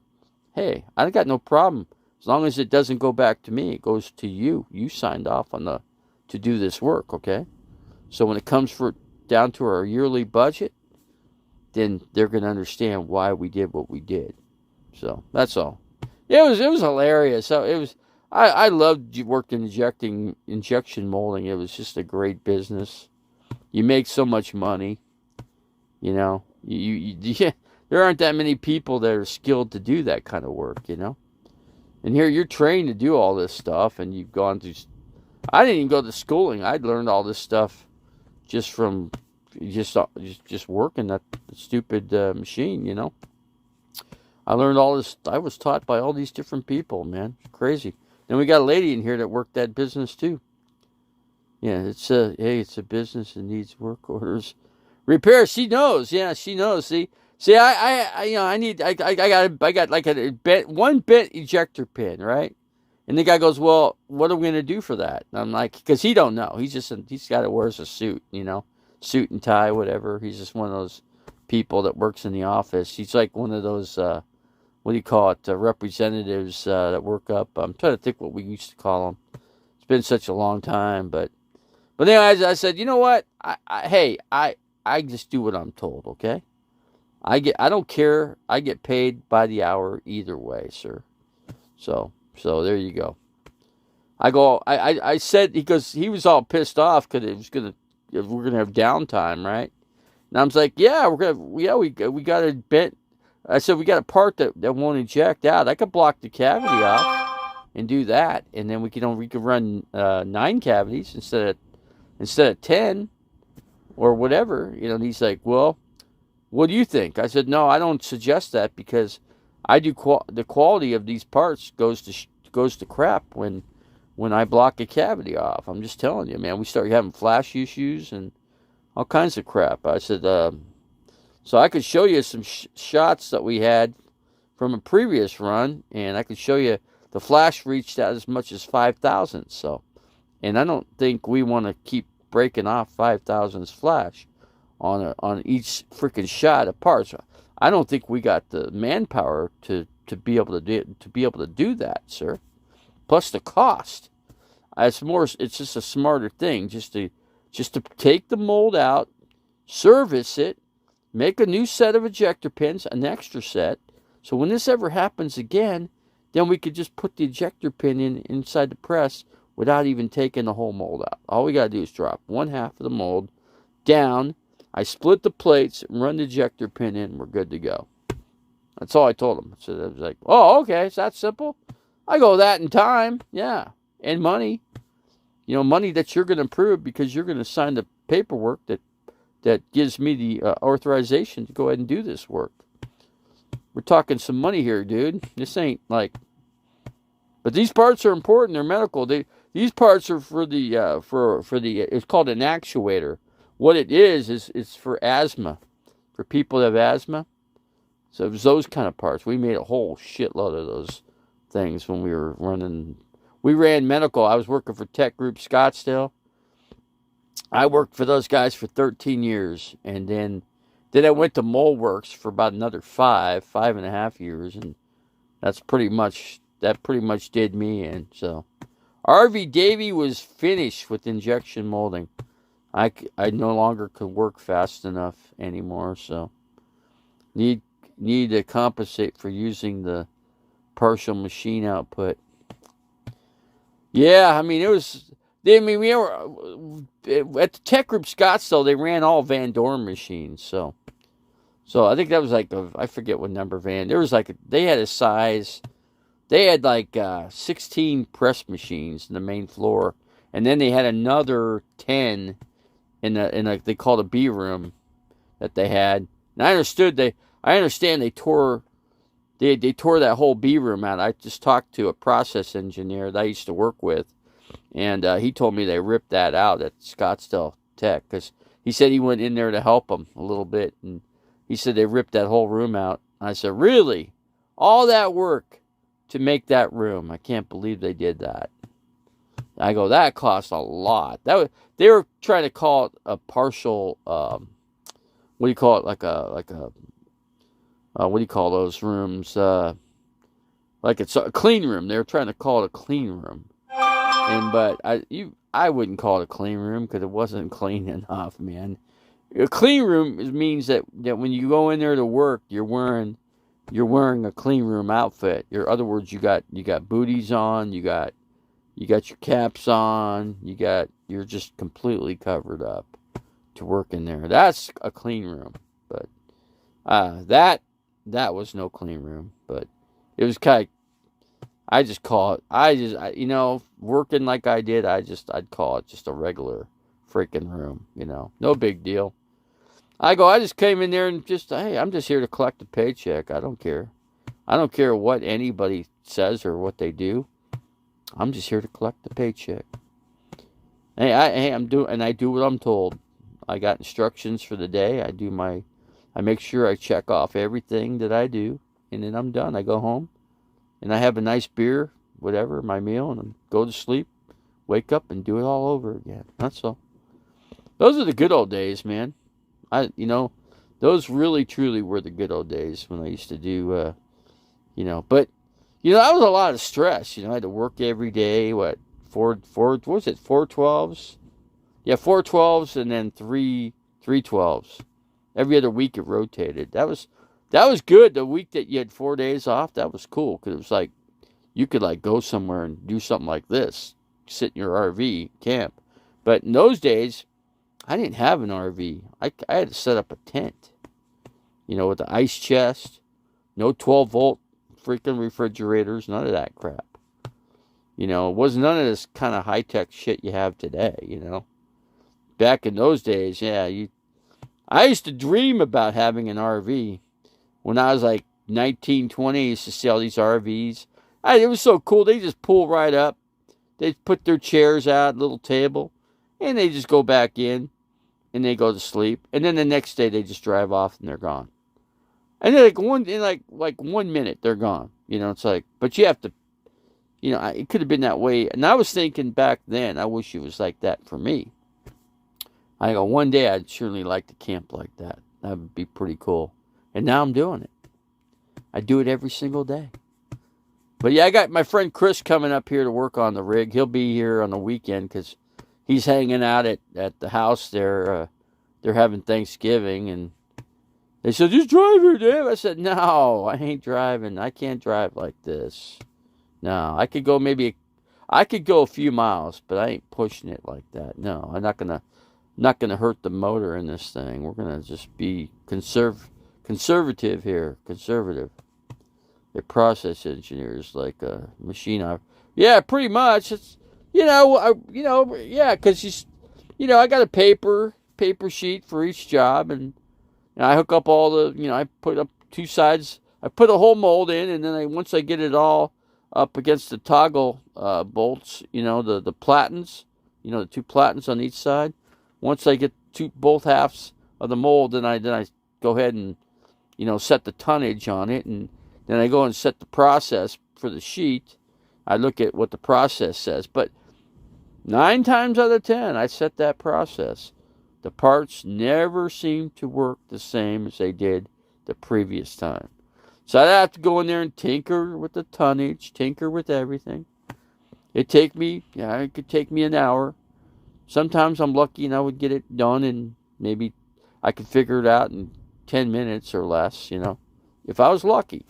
Hey, I got no problem. As long as it doesn't go back to me, it goes to you. You signed off to do this work, okay? So when it comes down to our yearly budget, then they're going to understand why we did what we did. So that's all. It was hilarious. So it was. I loved working injection molding. It was just a great business. You make so much money. You know, there aren't that many people that are skilled to do that kind of work, you know. And here you're trained to do all this stuff, and you've gone through. I didn't even go to schooling. I'd learned all this stuff just from just working that stupid machine, you know. I learned all this. I was taught by all these different people, man. It's crazy. Then we got a lady in here that worked that business too. Yeah, it's a business that needs work orders. Repair, she knows. Yeah, she knows. See, I got like one bent ejector pin, right? And the guy goes, well, what are we going to do for that? And I'm like, because he don't know. He's got to wear a suit, you know, suit and tie, whatever. He's just one of those people that works in the office. He's like one of those, what do you call it, representatives that work up. I'm trying to think what we used to call them. It's been such a long time, but anyway, I said, you know what? I just do what I'm told, okay? I don't care. I get paid by the hour either way, sir. So there you go. I said, because he was all pissed off because we're gonna have downtime, right? And I was like, yeah, we got a bent. I said we got a part that won't eject out. I could block the cavity off and do that, and then we could run 9 cavities instead of 10 or whatever, you know. And he's like, well, what do you think? I said, no, I don't suggest that, because I do the quality of these parts goes to crap when I block a cavity off. I'm just telling you, man. We start having flash issues and all kinds of crap. I said, so I could show you some shots that we had from a previous run, and I could show you the flash reached out as much as 5,000. So, and I don't think we want to keep breaking off 5,000's flash on each freaking shot of parts. I don't think we got the manpower to be able to do that, sir. Plus the cost. It's just a smarter thing, just to take the mold out, service it, make a new set of ejector pins, an extra set. So when this ever happens again, then we could just put the ejector pin inside the press without even taking the whole mold out. All we got to do is drop 1/2 of the mold down. I split the plates and run the ejector pin in. We're good to go. That's all I told him. So I was like, oh, okay, it's that simple? I go that in time, yeah, and money. You know, money that you're going to approve because you're going to sign the paperwork that gives me the authorization to go ahead and do this work. We're talking some money here, dude. This ain't like... But these parts are important. They're medical. These parts are for the it's called an actuator. What it is it's for asthma, for people that have asthma. So it was those kind of parts. We made a whole shitload of those things when we were running. We ran medical. I was working for Tech Group Scottsdale. I worked for those guys for 13 years, and then Then I went to Moldworks for about another 5.5 years, and that pretty much did me in. So RV Davy was finished with injection molding. I no longer could work fast enough anymore, so need to compensate for using the partial machine output. Yeah, I mean it was. I mean we were at the Tech Group Scottsdale. They ran all Van Dorn machines, so I think that was like I forget what number van. There was like they had a size. They had like 16 press machines in the main floor, and then they had another 10 in a they called a B room that they had. And I understand they tore that whole B room out. I just talked to a process engineer that I used to work with, and he told me they ripped that out at Scottsdale Tech because he said he went in there to help them a little bit, and he said they ripped that whole room out. I said, really? All that work to make that room? I can't believe they did that. I go, that cost a lot. They were trying to call it a partial. What do you call it? Like a. What do you call those rooms? Like it's a clean room. They were trying to call it a clean room, but I wouldn't call it a clean room because it wasn't clean enough, man. A clean room means that when you go in there to work, you're wearing a clean room outfit. In other words, you got booties on, you got your caps on, you're just completely covered up to work in there. That's a clean room. But that was no clean room. But it was kind of, I just call it, working like I did, I'd call it just a regular freaking room, no big deal. I just came in there and hey, I'm just here to collect a paycheck. I don't care. I don't care what anybody says or what they do. I'm just here to collect the paycheck. Hey, I do what I'm told. I got instructions for the day. I make sure I check off everything that I do, and then I'm done. I go home, and I have a nice beer, whatever, my meal, and I go to sleep, wake up, and do it all over again. That's all. Those are the good old days, man. Those really truly were the good old days when I used to do, but that was a lot of stress. I had to work every day. What was it? 412s? Yeah, 412s and then 312s. Every other week it rotated. That was good. The week that you had 4 days off, that was cool because it was like you could like go somewhere and do something like this, sit in your RV camp. But in those days, I didn't have an RV. I had to set up a tent, with the ice chest, no 12-volt freaking refrigerators, none of that crap. It wasn't none of this kind of high-tech shit you have today, Back in those days, yeah, I used to dream about having an RV. When I was like 19, 20, I used to see all these RVs. It was so cool. They just pull right up. They put their chairs out, little table, and they just go back in, and they go to sleep. And then the next day, they just drive off, and they're gone. And then like 1 minute, they're gone. It's like, but you have to, it could have been that way. And I was thinking back then, I wish it was like that for me. I go, one day I'd surely like to camp like that. That would be pretty cool. And now I'm doing it. I do it every single day. But yeah, I got my friend Chris coming up here to work on the rig. He'll be here on the weekend because he's hanging out at the house there. They're having Thanksgiving, and they said, just drive here, Dave. I said, no, I ain't driving. I can't drive like this. No, I could go a few miles, but I ain't pushing it like that. No, I'm not gonna hurt the motor in this thing. We're gonna just be conservative here. Conservative. They're process engineers, like a machine. Yeah, pretty much. It's yeah, because I got a paper sheet for each job, and I hook up all the, I put up two sides. I put a whole mold in, and then once I get it all up against the toggle bolts, the platens, the two platens on each side. Once I get both halves of the mold, then I go ahead and set the tonnage on it, and then I go and set the process for the sheet. I look at what the process says, but 9 times out of 10, I set that process. the parts never seem to work the same as they did the previous time. So I'd have to go in there and tinker with the tonnage, tinker with everything. It could take me an hour. Sometimes I'm lucky and I would get it done and maybe I could figure it out in 10 minutes or less, if I was lucky.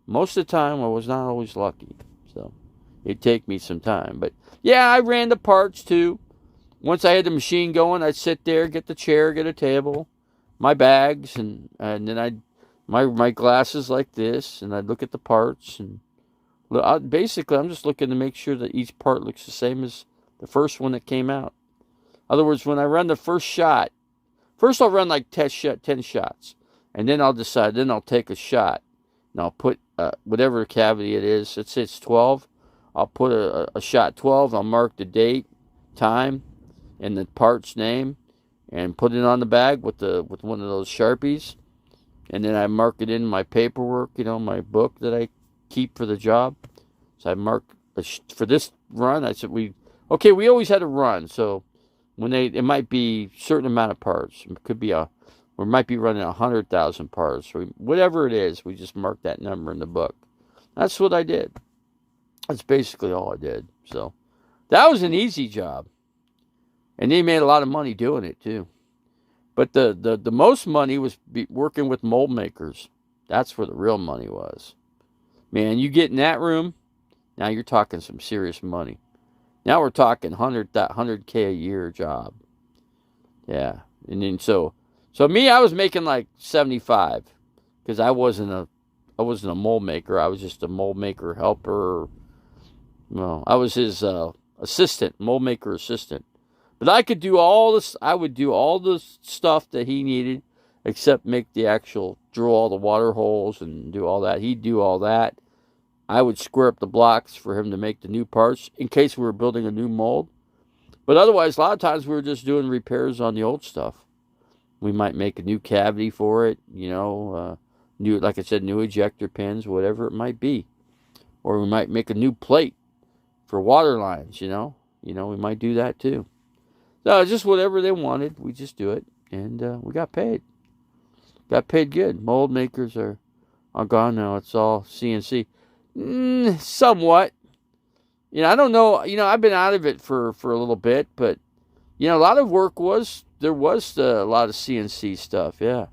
Most of the time I was not always lucky. So it'd take me some time. But yeah, I ran the parts too. Once I had the machine going, I'd sit there, get the chair, get a table, my bags, and then I'd my glasses like this, and I'd look at the parts, and basically I'm just looking to make sure that each part looks the same as the first one that came out. In other words, when I run the first shot, first I'll run like 10 shots, and then I'll decide, then I'll take a shot, and I'll put whatever cavity it is, let's say it's 12, I'll put a shot 12, I'll mark the date, time, and the part's name, and put it on the bag with one of those Sharpies. And then I mark it in my paperwork, my book that I keep for the job. So I mark for this run. I said we always had a run. So it might be a certain amount of parts. It could be we might be running 100,000 parts, or whatever it is. We just mark that number in the book. That's what I did. That's basically all I did. So that was an easy job, and they made a lot of money doing it too. But the most money was working with mold makers. That's where the real money was. Man, you get in that room, now you're talking some serious money. Now we're talking 100K a year job. Yeah. And then so me, I was making like 75 because I wasn't a mold maker. I was just a mold maker helper. Well, I was his assistant, mold maker assistant. But I could do all this. I would do all the stuff that he needed, except make the actual drill all the water holes and do all that. He'd do all that. I would square up the blocks for him to make the new parts in case we were building a new mold. But otherwise, a lot of times we were just doing repairs on the old stuff. We might make a new cavity for it, new, like I said, new ejector pins, whatever it might be, or we might make a new plate for water lines. We might do that too. No, just whatever they wanted, we just do it, and we got paid. Got paid good. Mold makers are gone now. It's all CNC. Somewhat. I don't know. I've been out of it for a little bit, but a lot of work there was a lot of CNC stuff. Yeah,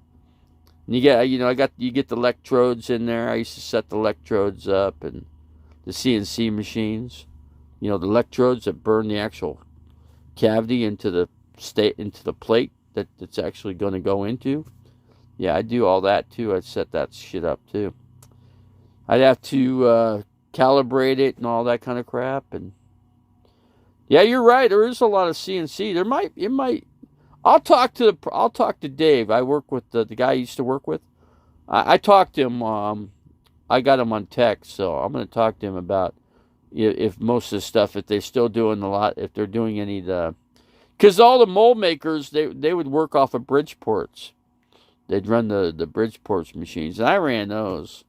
and you get the electrodes in there. I used to set the electrodes up and the CNC machines. The electrodes that burn the actual cavity into the plate that's actually going to go into. Yeah, I do all that too. I'd set that shit up too. I'd have to calibrate it and all that kind of crap. And yeah, you're right. There is a lot of CNC. I'll talk to Dave. I work with the guy I used to work with. I talked to him. I got him on text, so I'm going to talk to him about if most of the stuff, if they're still doing a lot, if they're doing any because all the mold makers, they would work off of Bridgeports. They'd run the Bridgeports machines, and I ran those.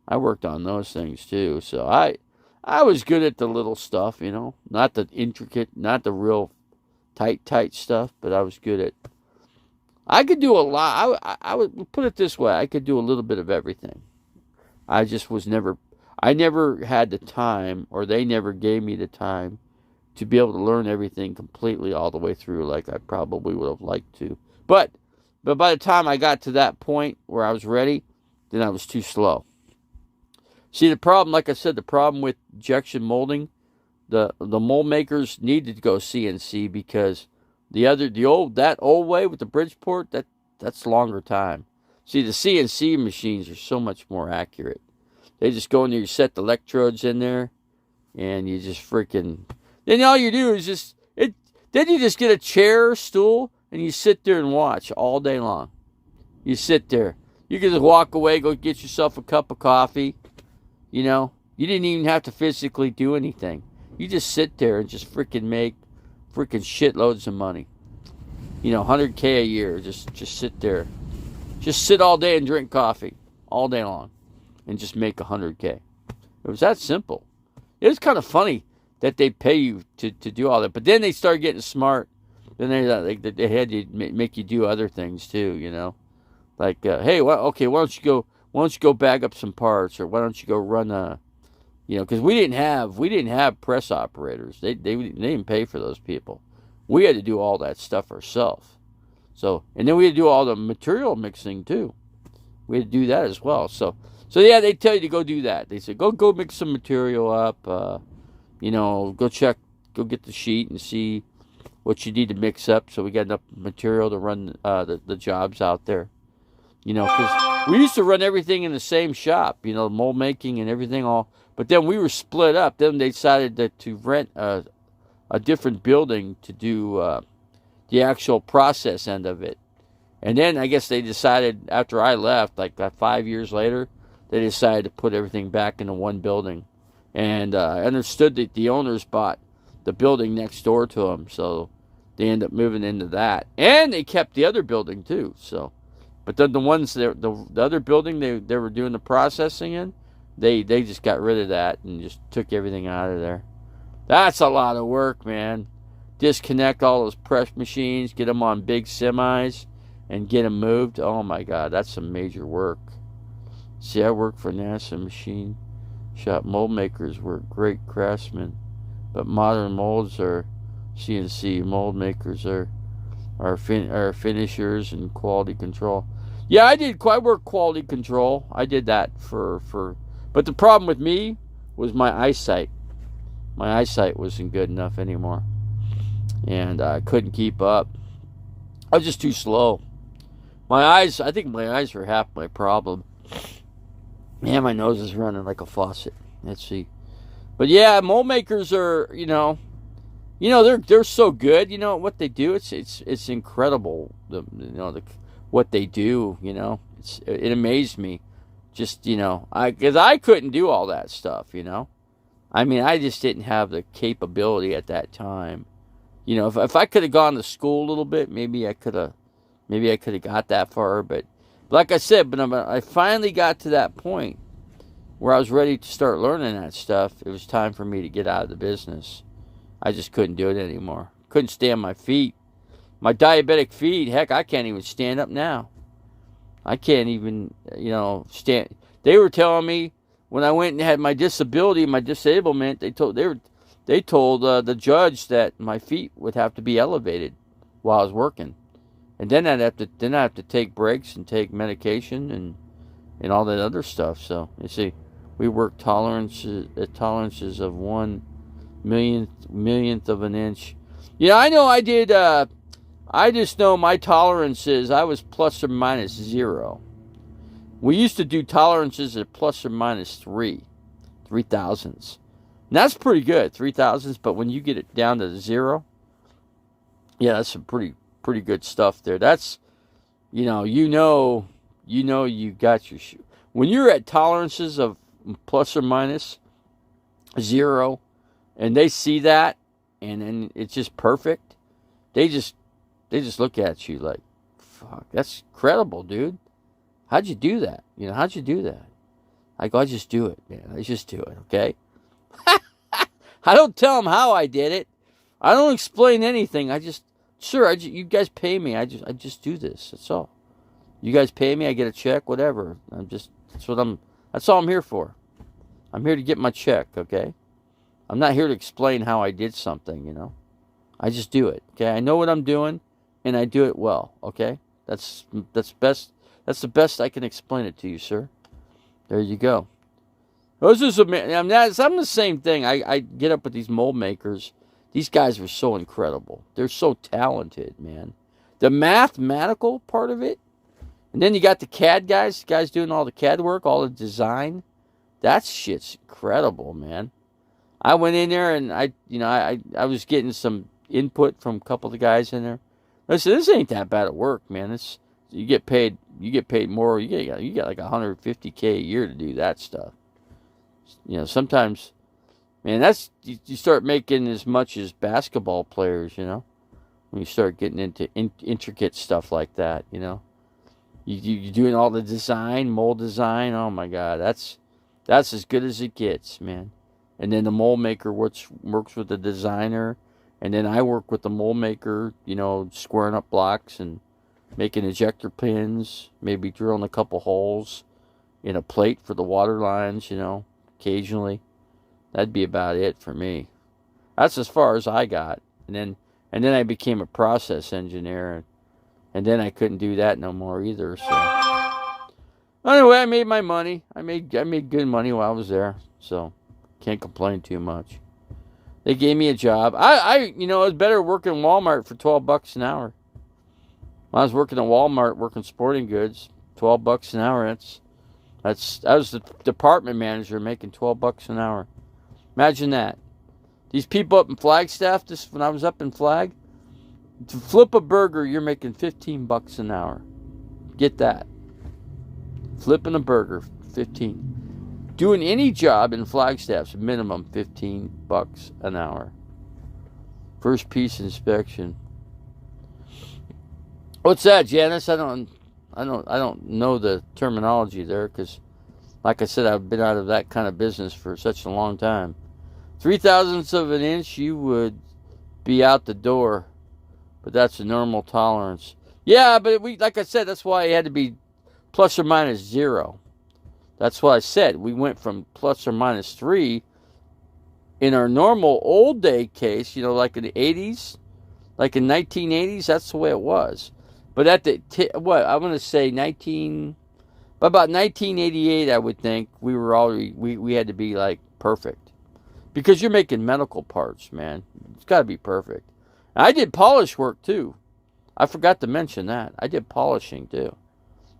I worked on those things too, so I was good at the little stuff, not the intricate, not the real tight stuff, but I was good at. I could do a lot. I would put it this way: I could do a little bit of everything. I just was never. I never had the time, or they never gave me the time to be able to learn everything completely all the way through like I probably would have liked to. But by the time I got to that point where I was ready, then I was too slow. See, the problem, like I said, the problem with injection molding, the mold makers needed to go CNC because that old way with the Bridgeport, that's longer time. See, the CNC machines are so much more accurate. They just go in there, you set the electrodes in there, and you just then all you do is then you just get a chair or stool, and you sit there and watch all day long. You sit there. You can just walk away, go get yourself a cup of coffee. You didn't even have to physically do anything. You just sit there and just make shitloads of money. 100K a year. Just sit there. Just sit all day and drink coffee all day long. And just make 100K. It was that simple. It was kind of funny that they pay you to do all that. But then they started getting smart. Then they had to make you do other things too, you know. Like, hey, well, okay, why don't you go bag up some parts, or why don't you go run a, you know, because we didn't have press operators. They didn't pay for those people. We had to do all that stuff ourselves. So, and then we had to do all the material mixing too. We had to do that as well. So yeah, they tell you to go do that. They say go mix some material up. You know, go get the sheet and see what you need to mix up, so we got enough material to run the jobs out there. You know, because we used to run everything in the same shop, you know, mold making and everything all. But then we were split up. Then they decided to rent a different building to do the actual process end of it. And then I guess they decided after I left, like 5 years later, they decided to put everything back into one building. And I understood that the owners bought the building next door to them, so they ended up moving into that. And they kept the other building too. So, but then the other building they were doing the processing in, they just got rid of that and just took everything out of there. That's a lot of work, man. Disconnect all those press machines, get them on big semis, and get them moved. Oh my God, that's some major work. See, I work for NASA Machine Shop. Mold makers were great craftsmen, but modern molds are CNC. Mold makers are finishers and quality control. Yeah, I worked quality control. I did that but the problem with me was my eyesight. My eyesight wasn't good enough anymore, and I couldn't keep up. I was just too slow. I think my eyes were half my problem. Man, my nose is running like a faucet. Let's see. But yeah, mold makers are, they're so good. You know what they do? It's incredible. What they do. You know, it amazed me. Just because I couldn't do all that stuff. You know, I mean, I just didn't have the capability at that time. You know, if I could have gone to school a little bit, maybe I could have got that far. But like I said, I finally got to that point where I was ready to start learning that stuff. It was time for me to get out of the business. I just couldn't do it anymore. Couldn't stand my feet. My diabetic feet, heck, I can't even stand up now. I can't even, stand. They were telling me when I went and had my disability, my disablement, they told the judge that my feet would have to be elevated while I was working. And then I'd have to take breaks and take medication and all that other stuff. So you see, we work tolerances of 1/1,000,000th of an inch. Yeah, I know I did. I just know my tolerances. I was plus or minus 0. We used to do tolerances at plus or minus 3 thousandths. And that's pretty good, 3 thousandths. But when you get it down to 0, yeah, that's some pretty good stuff there. That's, you got your shoe. When you're at tolerances of plus or minus 0, and they see that, and then it's just perfect, they just look at you like, fuck, that's incredible, dude. How'd you do that? How'd you do that? I go, I just do it, man. I just do it, okay? I don't tell them how I did it. I don't explain anything. You guys pay me. I just do this. That's all. You guys pay me. I get a check. Whatever. That's all I'm here for. I'm here to get my check. Okay. I'm not here to explain how I did something. I just do it. Okay. I know what I'm doing, and I do it well. Okay. That's best. That's the best I can explain it to you, sir. There you go. I'm the same thing. I get up with these mold makers. These guys are so incredible. They're so talented, man. The mathematical part of it, and then you got the CAD guys doing all the CAD work, all the design. That shit's incredible, man. I went in there and I was getting some input from a couple of the guys in there. I said, this ain't that bad at work, man. You get paid more. You get like $150K a year to do that stuff. Sometimes, man, you start making as much as basketball players, when you start getting into intricate stuff like that, you're doing all the design, mold design. Oh my God, that's as good as it gets, man. And then the mold maker works with the designer, And then I work with the mold maker, squaring up blocks and making ejector pins, maybe drilling a couple holes in a plate for the water lines, occasionally. That'd be about it for me. That's as far as I got. And then I became a process engineer, and then I couldn't do that no more either. So anyway, I made my money. I made good money while I was there, so can't complain too much. They gave me a job. It was better working Walmart for $12 an hour. When I was working at Walmart, working sporting goods, $12 an hour. I was the department manager making $12 an hour. Imagine that. These people up in Flagstaff, when I was up in Flag, to flip a burger, you're making $15 an hour. Get that. Flipping a burger, 15. Doing any job in Flagstaff's minimum $15 an hour. First piece inspection. What's that, Janice? I don't know the terminology there, because, like I said, I've been out of that kind of business for such a long time. 0.003 of an inch, you would be out the door, but that's a normal tolerance. Yeah, but like I said, that's why it had to be plus or minus 0. That's what I said. We went from plus or minus 3 in our normal old day case, like in the 80s, like in 1980s, that's the way it was. But at I want to say about 1988, I would think we had to be like perfect, because you're making medical parts, man. It's got to be perfect. And I did polish work too. I forgot to mention that I did polishing too.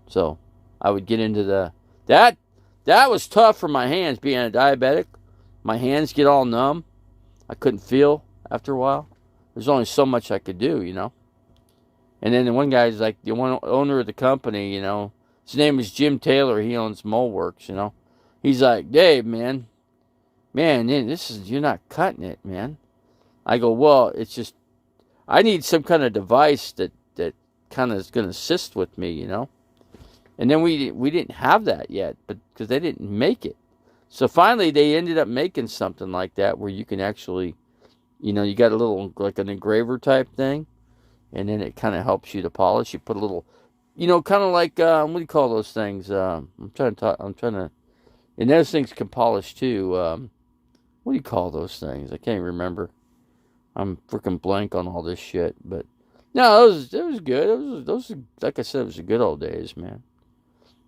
So I would get into that was tough for my hands, being a diabetic. My hands get all numb. I couldn't feel after a while. There's only so much I could do, And then the one guy's like the one owner of the company, his name is Jim Taylor. He owns Moldworks, He's like, Dave, man, you're not cutting it, man. I go, well, it's just, I need some kind of device that kind of is going to assist with me, And then we didn't have that yet, but because they didn't make it. So finally they ended up making something like that where you can actually, you got a little, like an engraver type thing. And then it kind of helps you to polish. You put a little, kind of like, what do you call those things? And those things can polish too. What do you call those things? I can't remember. I'm freaking blank on all this shit. But no, it was good. Those, like I said, it was the good old days, man.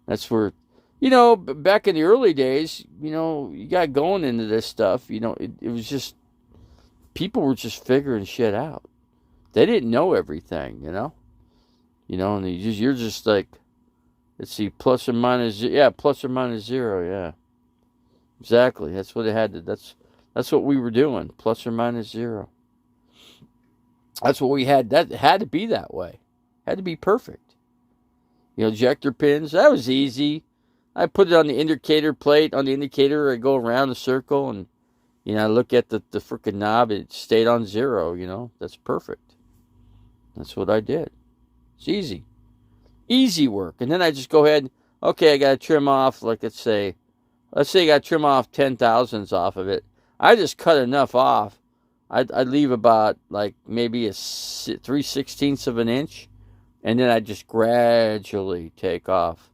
That's where, back in the early days, you got going into this stuff. It was just, people were just figuring shit out. They didn't know everything, and you're just like, let's see, plus or minus 0, yeah. Exactly. That's what it had to, that's what we were doing, plus or minus 0. That's what we had. That had to be that way. Had to be perfect. Ejector pins, that was easy. I put it on the indicator plate. On the indicator, I go around the circle, and, I look at the freaking knob. It stayed on 0, That's perfect. That's what I did. It's easy. Easy work. And then I just go ahead, okay, I got to trim off, like let's say I got to trim off 10,000ths off of it. I just cut enough off. I'd leave about like maybe a 3/16 of an inch, and then I just gradually take off,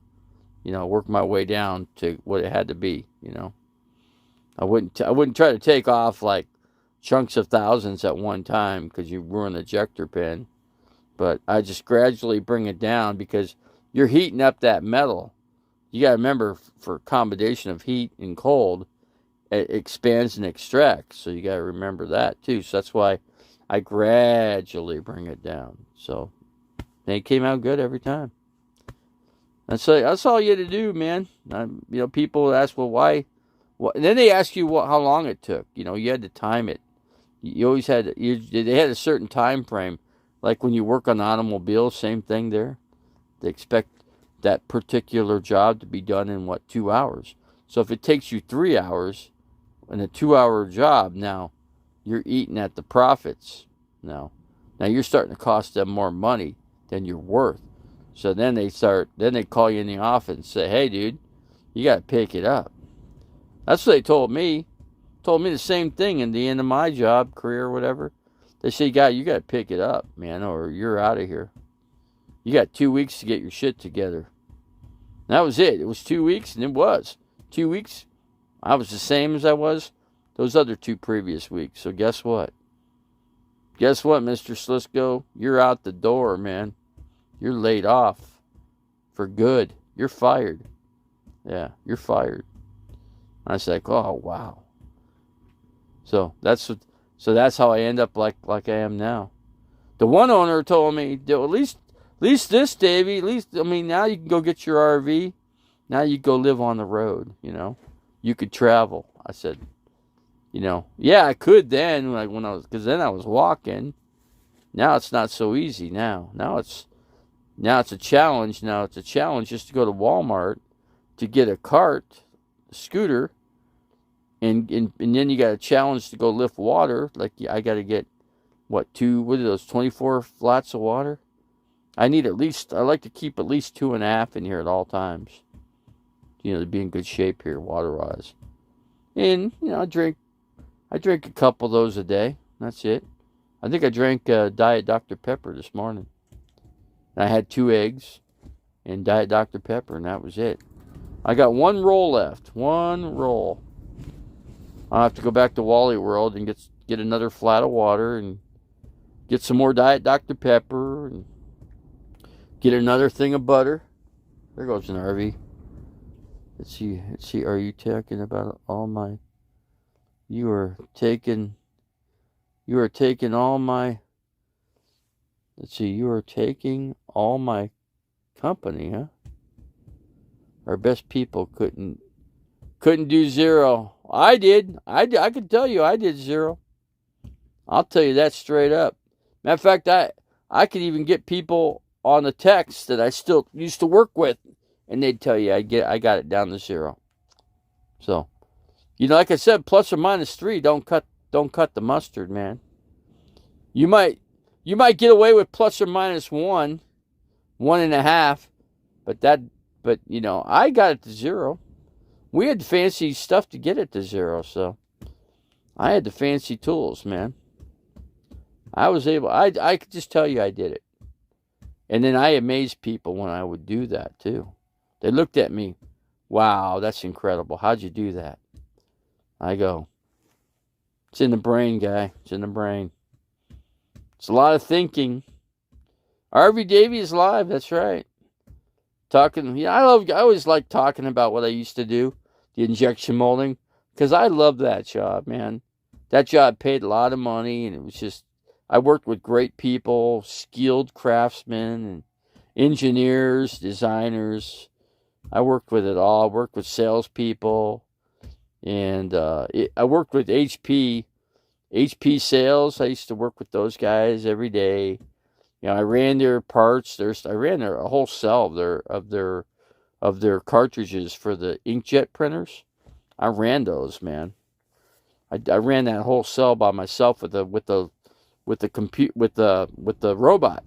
work my way down to what it had to be, I wouldn't try to take off like chunks of thousands at one time, because you ruin the ejector pin. But I just gradually bring it down, because you're heating up that metal. You got to remember, for a combination of heat and cold, it expands and extracts. So you got to remember that too. So that's why I gradually bring it down. So they came out good every time. That's all you had to do, man. People ask, well, why? And then they ask you how long it took. You had to time it. You always had. They had a certain time frame. Like when you work on automobiles, same thing there. They expect that particular job to be done in 2 hours. So if it takes you 3 hours in a 2-hour job, now you're eating at the profits. Now you're starting to cost them more money than you're worth. So then they call you in the office and say, hey, dude, you got to pick it up. That's what they told me. Told me the same thing in the end of my job, career, whatever. They say, "God, you got to pick it up, man, or you're out of here. You got 2 weeks to get your shit together." And that was it. It was 2 weeks, and it was 2 weeks. I was the same as I was those other 2 previous weeks. So guess what? Guess what, Mr. Slisco? You're out the door, man. You're laid off for good. You're fired. Yeah, you're fired. I was like, oh wow. So that's how I end up like I am now. The one owner told me, at least this, Davey. At least, I mean, now you can go get your RV. Now you go live on the road. You could travel. I said, yeah, I could then, like because then I was walking. Now it's not so easy. Now it's a challenge. Now it's a challenge just to go to Walmart to get a cart, a scooter, and then you got a challenge to go lift water. Like I got to get what are those 24 flats of water? I like to keep at least 2.5 in here at all times. To be in good shape here water wise. And I drink a couple of those a day. That's it. I think I drank Diet Dr. Pepper this morning. And I had 2 eggs and Diet Dr. Pepper, and that was it. I got 1 roll left. 1 roll. I'll have to go back to Wally World and get another flat of water and get some more Diet Dr. Pepper and get another thing of butter. There goes an RV. Let's see. Are you talking about all my? You are taking all my. Let's see. You are taking all my company, huh? Our best people couldn't do 0. I did. I can tell you, I did 0. I'll tell you that straight up. Matter of fact, I could even get people on the text that I still used to work with, and they'd tell you I got it down to 0. So, like I said, plus or minus 3, don't cut the mustard, man. You might get away with plus or minus 1, 1.5, but I got it to 0. We had fancy stuff to get it to 0, so I had the fancy tools, man. I was able. I could just tell you I did it, and then I amazed people when I would do that too. They looked at me, wow, that's incredible. How'd you do that? I go, it's in the brain, guy. It's in the brain. It's a lot of thinking. RV Davey is live. That's right. Talking. I always like talking about what I used to do, the injection molding, because I love that job, man. That job paid a lot of money, and it was just. I worked with great people, skilled craftsmen, and engineers, designers. I worked with it all. I worked with salespeople, and I worked with HP sales. I used to work with those guys every day. I ran their parts. I ran a whole cell of their cartridges for the inkjet printers. I ran those, man. I ran that whole cell by myself with the robot.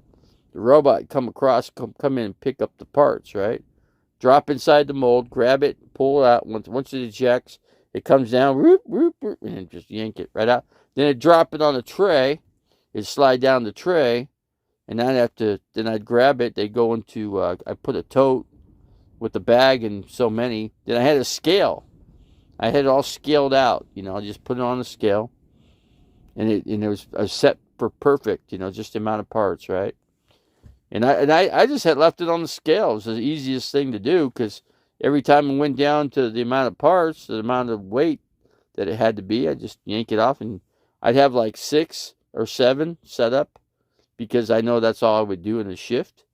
The robot come in and pick up the parts, right? Drop inside the mold, grab it, pull it out. Once it ejects, it comes down, whoop, whoop, whoop, and just yank it right out. Then it drop it on a tray. It slide down the tray, and I'd grab it. They go into, I put a tote with the bag and so many. Then I had a scale. I had it all scaled out. I just put it on the scale, and it was set for perfect. Just the amount of parts, right? And I just had left it on the scale. It was the easiest thing to do because every time it went down to the amount of parts, the amount of weight that it had to be, I just yank it off, and I'd have like 6 or 7 set up because I know that's all I would do in a shift,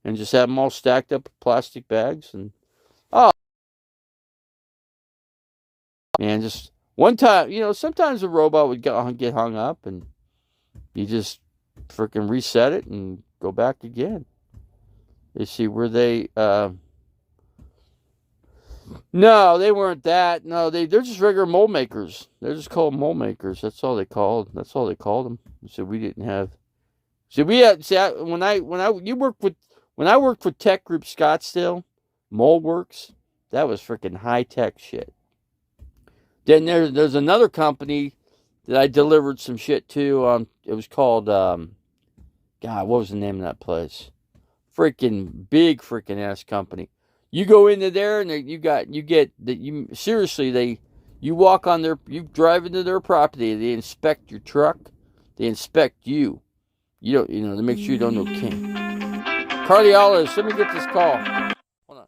and just have them all stacked up in plastic bags. And man, just one time, sometimes the robot would get hung up, and you just freaking reset it and go back again. You see, were they? No, they weren't that. No, they're just regular mold makers. They're just called mold makers. That's all they called them. So we didn't have. See, we had. See, when I worked with Tech Group Scottsdale, Moldworks, that was freaking high tech shit. Then there's another company that I delivered some shit to. It was called God, what was the name of that place? Freaking big freaking ass company. You go into there and you get that you seriously you walk on their you drive into their property. They inspect your truck. They inspect you. You don't to make sure you don't know King. Cardiologist, let me get this call. Hold on.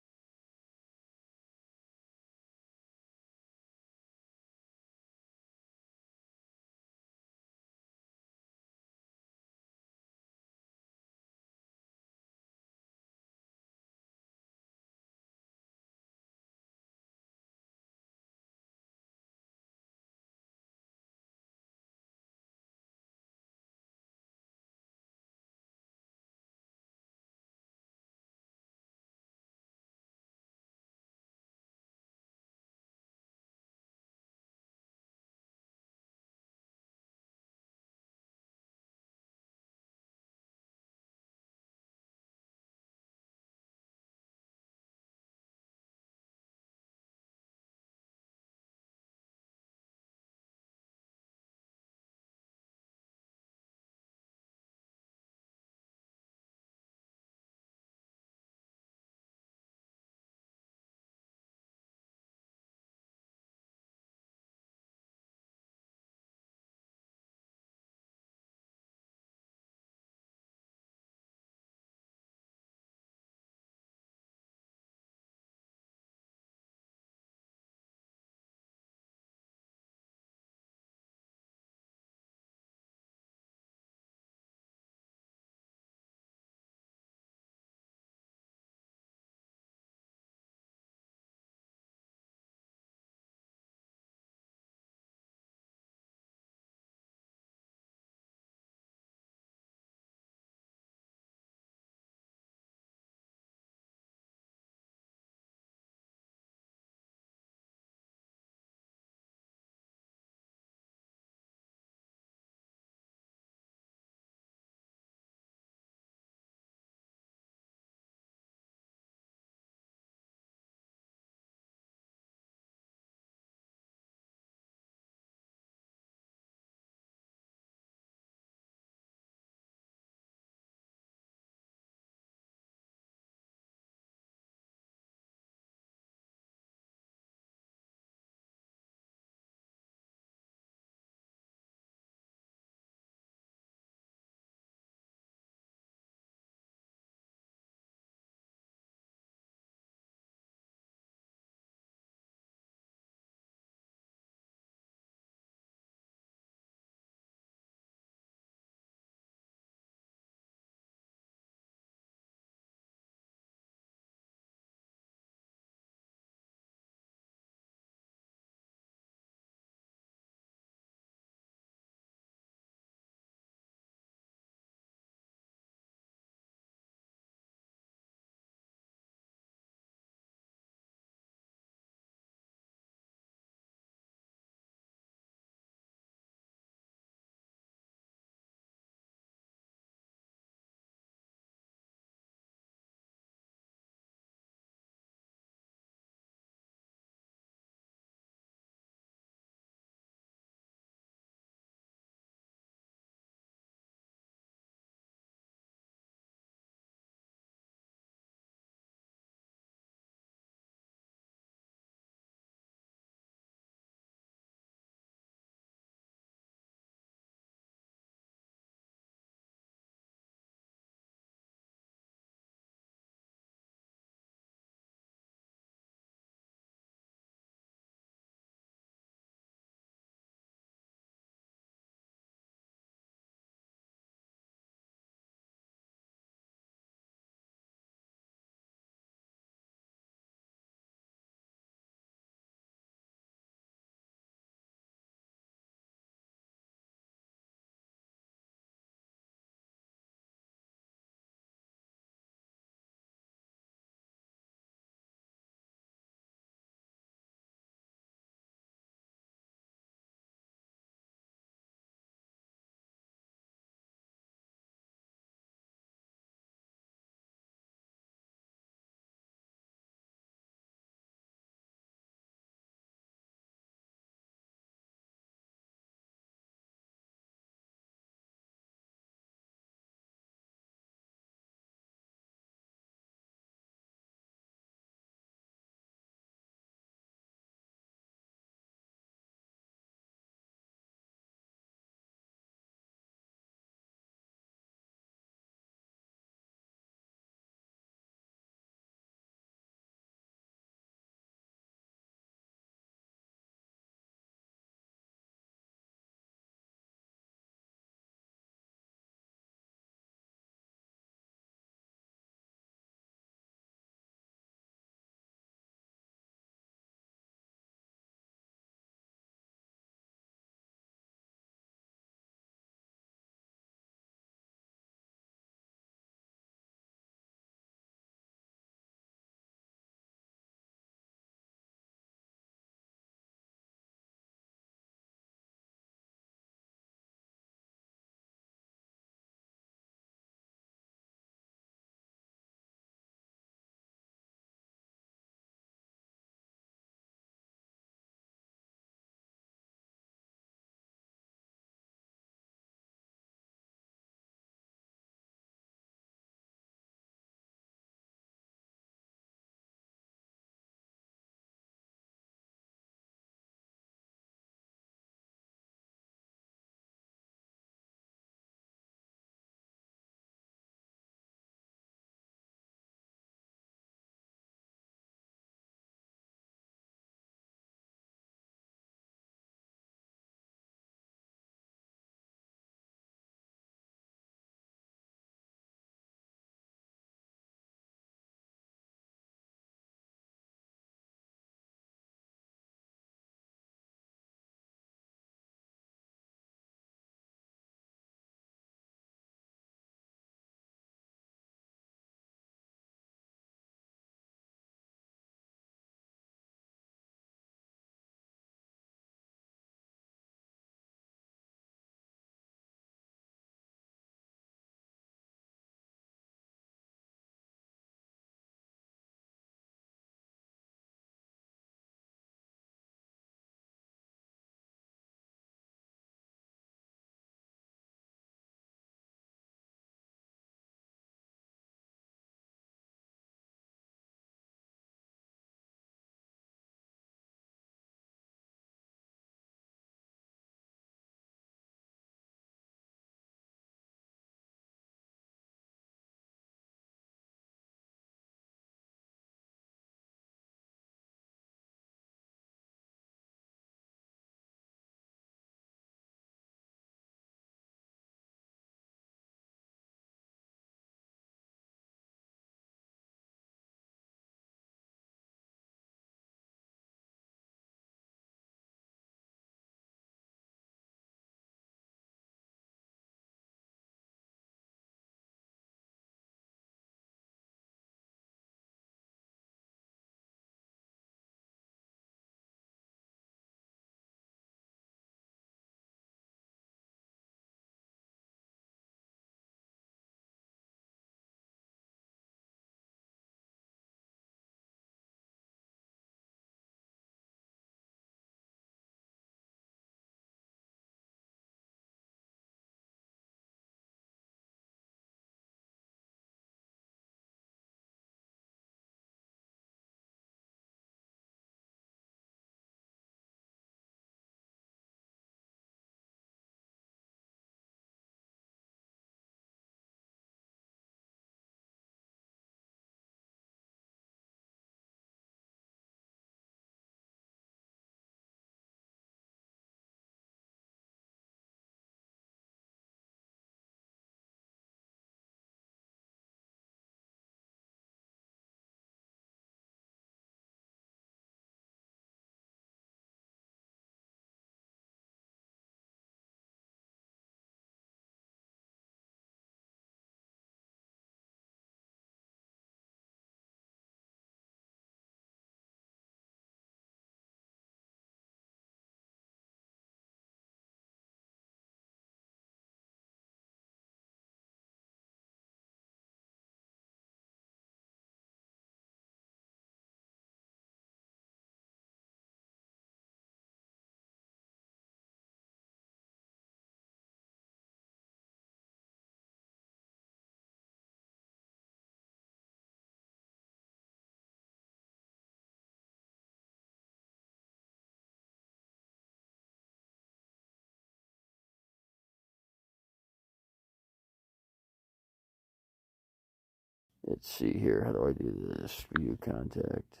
Let's see here. How do I do this? View contact.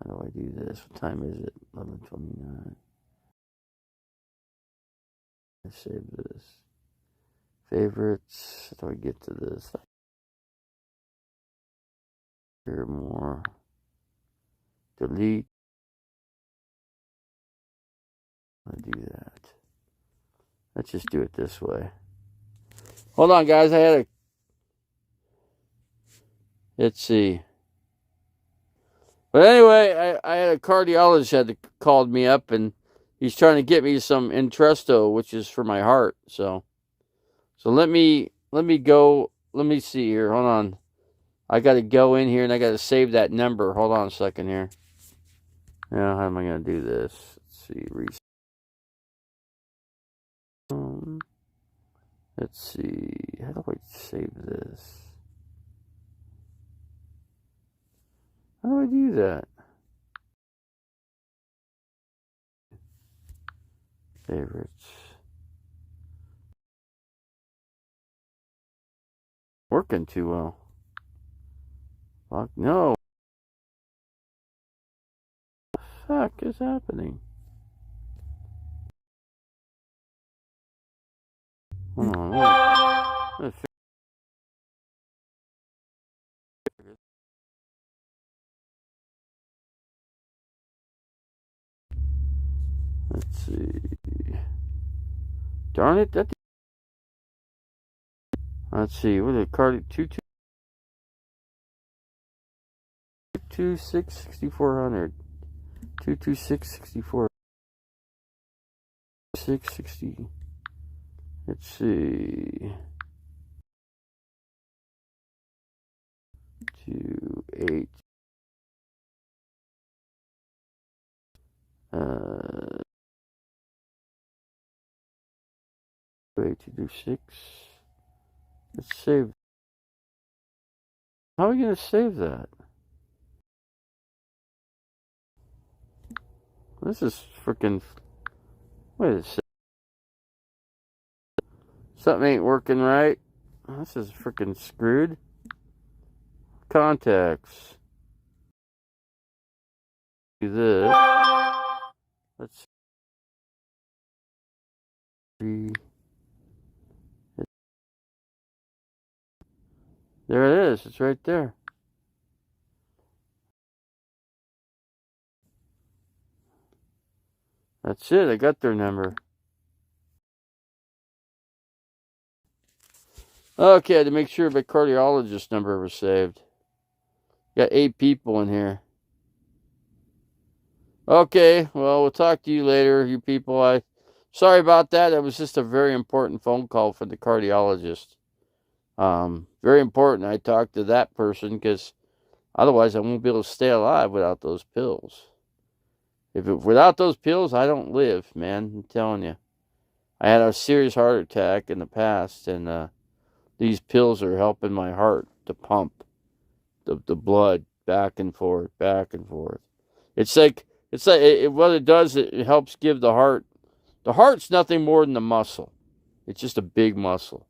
How do I do this? What time is it? 11:29. I save this. Favorites. How do I get to this? Here more. Delete. I do that. Let's just do it this way. Hold on, guys. Let's see. But anyway, I had a cardiologist had called me up, and he's trying to get me some Entresto, which is for my heart. So let me go. Let me see here. Hold on. I got to go in here, and I got to save that number. Hold on a second here. Now, how am I going to do this? Let's see. Let's see. How do I save this? How do I do that? Favorites. Working too well. Fuck no. What the fuck is happening? Hold on. Let's see. Darn it. Let's see. What is it? Card 226 6400. 226 64. 660. Let's see. 28. Wait to do 6. Let's save. How are we going to save that? This is freaking. Wait a second. Something ain't working right. This is freaking screwed. Contacts. Do this. Let's see. There it is. It's right there. That's it. I got their number. Okay, I had to make sure my cardiologist number was saved. Got 8 people in here. Okay, well, we'll talk to you later, you people. Sorry about that. That was just a very important phone call for the cardiologist. Very important I talk to that person, because otherwise I won't be able to stay alive without those pills. Without those pills, I don't live, man. I'm telling you. I had a serious heart attack in the past, and these pills are helping my heart to pump the blood back and forth, back and forth. What it does, it helps give the heart. The heart's nothing more than a muscle. It's just a big muscle.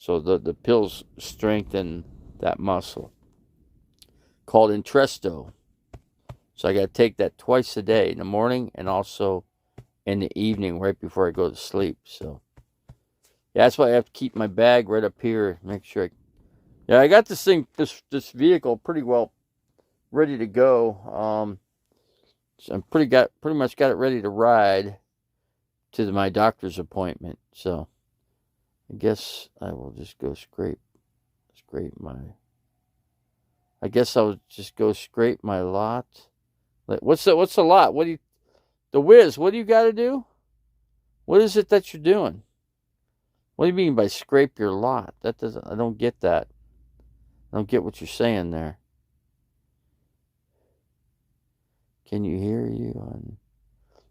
So the pills strengthen that muscle. Called Entresto. So I got to take that twice a day, in the morning and also in the evening, right before I go to sleep. So yeah, that's why I have to keep my bag right up here. Make sure. I got this this vehicle pretty well ready to go. So I'm pretty much got it ready to ride to my doctor's appointment. So I guess I will just go scrape my. I guess I'll just go scrape my lot. What's the lot? The whiz? What do you got to do? What is it that you're doing? What do you mean by scrape your lot? I don't get that. I don't get what you're saying there. Can you hear you?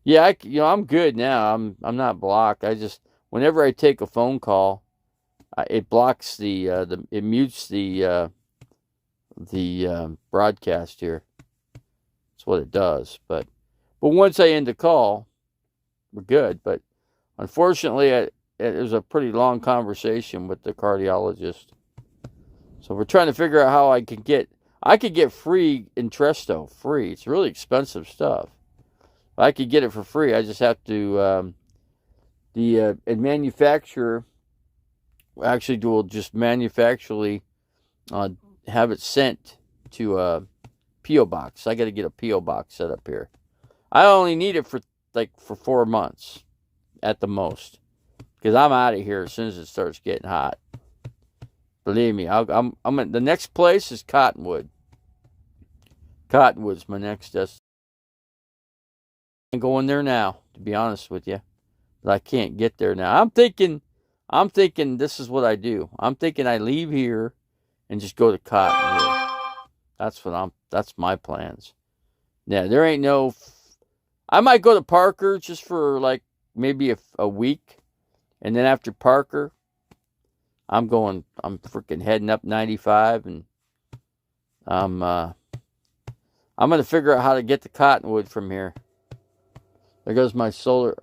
Yeah, I'm good now. I'm not blocked. Whenever I take a phone call, it blocks it mutes the broadcast here. That's what it does. But once I end the call, we're good. But unfortunately, it was a pretty long conversation with the cardiologist. So we're trying to figure out how I could get free Entresto, free. It's really expensive stuff. If I could get it for free, I just have to, the manufacturer actually will just manufacturally have it sent to a P.O. box. I got to get a P.O. box set up here. I only need it for 4 months at the most, because I'm out of here as soon as it starts getting hot. Believe me, I'm at the next place is Cottonwood. Cottonwood's my next destination. I'm going there now, to be honest with you, but I can't get there now. I'm thinking this is what I do. I'm thinking I leave here and just go to Cottonwood. That's my plans. Yeah, there ain't no. I might go to Parker just for like maybe a week, and then after Parker, I'm freaking heading up 95, and I'm gonna figure out how to get to Cottonwood from here. There goes my solar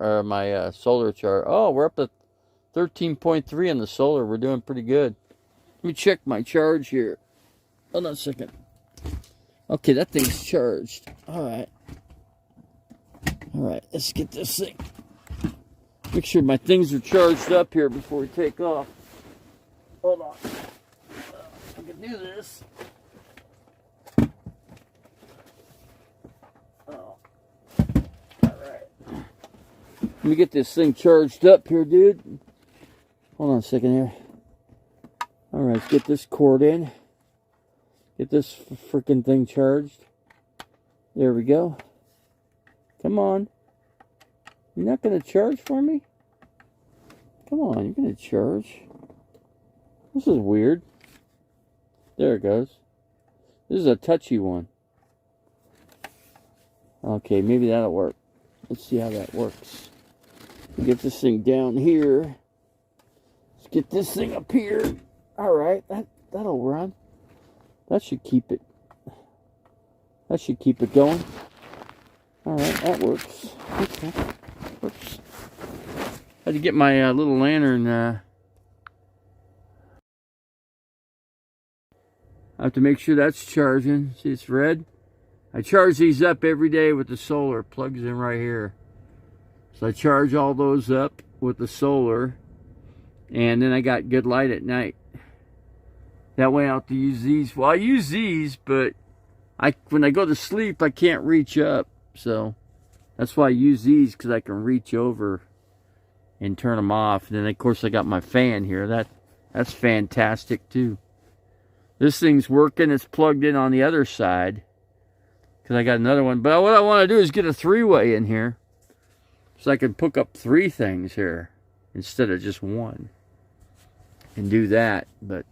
charge. Oh, we're up to 13.3 on the solar. We're doing pretty good. Let me check my charge here. Hold on a second. Okay, that thing's charged. All right, let's get this thing. Make sure my things are charged up here before we take off. Hold on. I can do this. Oh. Alright. Let me get this thing charged up here, dude. Hold on a second here. Alright, let's get this cord in. Get this freaking thing charged. There we go. Come on. You're not going to charge for me? Come on, you're going to charge. This is weird. There it goes. This is a touchy one. Okay, maybe that'll work. Let's see how that works. Get this thing down here. Let's get this thing up here. Alright, that'll run. That should keep it. That should keep it going. Alright, that works. Okay. Whoops. Had to get my little lantern. I have to make sure that's charging. See, it's red. I charge these up every day with the solar. It plugs in right here. So I charge all those up with the solar. And then I got good light at night. That way I don't have to use these. Well, I use these, but when I go to sleep, I can't reach up. So that's why I use these, because I can reach over and turn them off. And then, of course, I got my fan here. That's fantastic, too. This thing's working. It's plugged in on the other side, because I got another one. But what I want to do is get a three-way in here, so I can hook up 3 things here instead of just one, and do that. But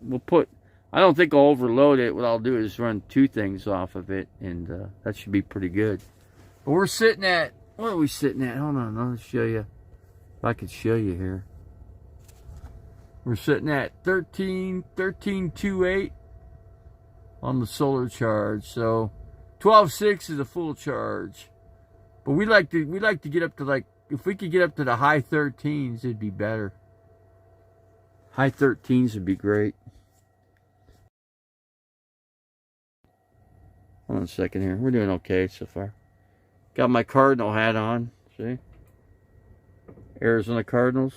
I don't think I'll overload it. What I'll do is run 2 things off of it, and that should be pretty good. But we're sitting at, what are we sitting at? Hold on, I'll show you. If I could show you here. We're sitting at 13.28 on the solar charge. So 12.6 is a full charge. But we like to get up to, like, if we could get up to the high 13s, it'd be better. High 13s would be great. Hold on a second here. We're doing okay so far. Got my Cardinal hat on. See? Arizona Cardinals.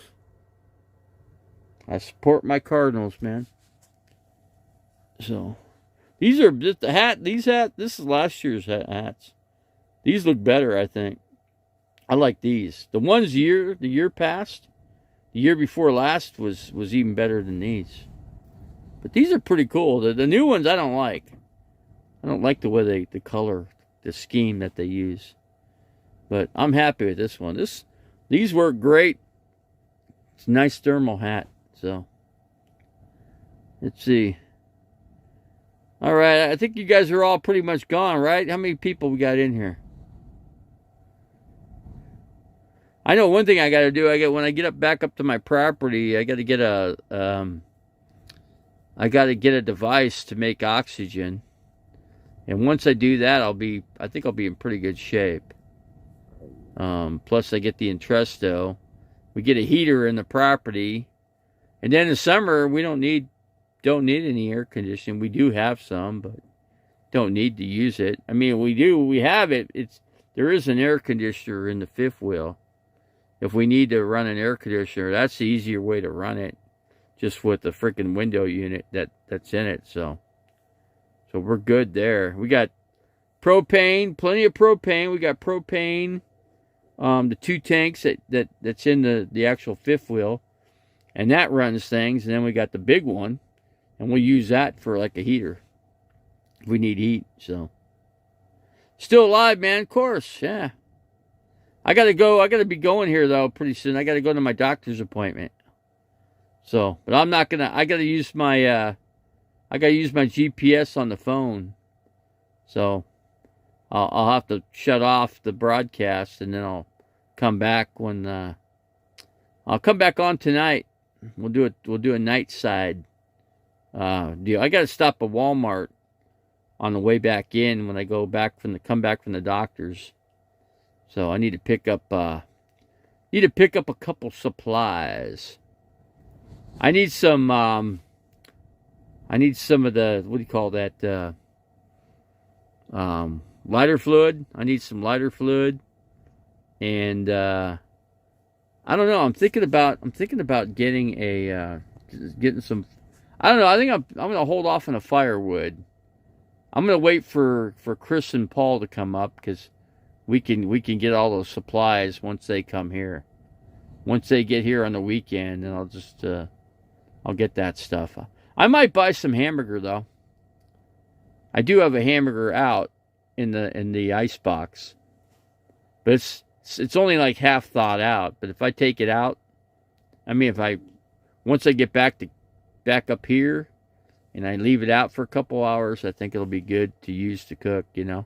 I support my Cardinals, man. So, these are just the hat. These hats. This is last year's hats. These look better, I think. I like these. The ones the year past, the year before last was even better than these. But these are pretty cool. The new ones I don't like. I don't like the way the color, the scheme that they use. But I'm happy with this one. These work great. It's a nice thermal hat. So, let's see. All right, I think you guys are all pretty much gone, right? How many people we got in here? I know one thing I got to do. When I get back up to my property, I got to get a device to make oxygen. And once I do that, I think I'll be in pretty good shape. Plus, I get the Entresto. We get a heater in the property. And then in the summer, we don't need don't need any air conditioning. We do have some, but don't need to use it. I mean, we have it. There is an air conditioner in the fifth wheel. If we need to run an air conditioner, that's the easier way to run it, just with the freaking window unit that's in it. So we're good there. We got propane, plenty of propane. We got propane, the 2 tanks that's in the actual fifth wheel, and that runs things. And then we got the big one, and we'll use that for like a heater if we need heat. So still alive, man. Of course, yeah. I gotta go. I gotta be going here though pretty soon. I gotta go to my doctor's appointment. So, but I'm not gonna. I gotta use my GPS on the phone. So I'll have to shut off the broadcast, and then I'll come back when I'll come back on tonight. We'll do a night side deal. I gotta stop at Walmart on the way back in when I come back from the doctor's. So I need to pick up a couple supplies. I need some of the, what do you call that, lighter fluid. I need some lighter fluid, and I don't know. I'm thinking about getting getting some. I don't know. I think I'm gonna hold off on the firewood. I'm gonna wait for Chris and Paul to come up, because we can get all those supplies once they come here. Once they get here on the weekend, and I'll just I'll get that stuff. I might buy some hamburger though. I do have a hamburger out in the ice box, but it's only like half thawed out. But if I take it out, I mean, once I get back up here, and I leave it out for a couple hours, I think it'll be good to use to cook. You know,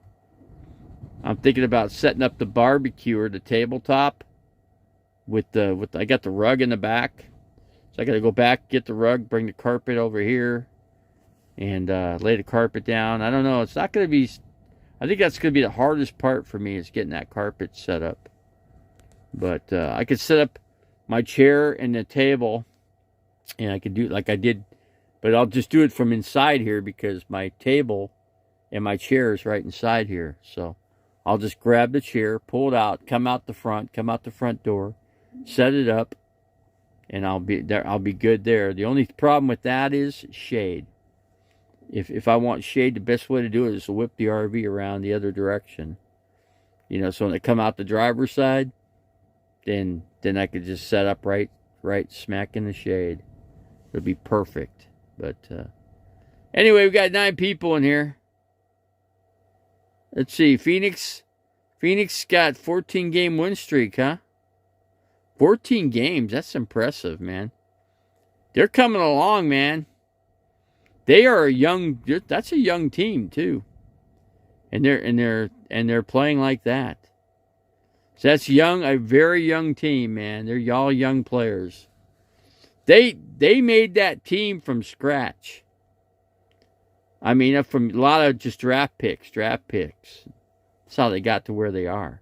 I'm thinking about setting up the barbecue or the tabletop with I got the rug in the back, so I got to go back, get the rug, bring the carpet over here, and lay the carpet down. I don't know. It's not going to be. I think that's going to be the hardest part for me, is getting that carpet set up. But I could set up my chair and the table, and I could do it like I did, but I'll just do it from inside here, because my table and my chair is right inside here. So I'll just grab the chair, pull it out, come out the front door, set it up, and I'll be there. I'll be good there. The only problem with that is shade. If I want shade, the best way to do it is to whip the RV around the other direction. You know, so when they come out the driver's side, then I could just set up right smack in the shade. It'll be perfect. But anyway, we got 9 people in here. Let's see, Phoenix got 14-game win streak, huh? 14 games, that's impressive, man. They're coming along, man. They are that's a young team too. And they're playing like that. So that's a very young team, man. They're all young players. They made that team from scratch. I mean, from a lot of just draft picks. That's how they got to where they are.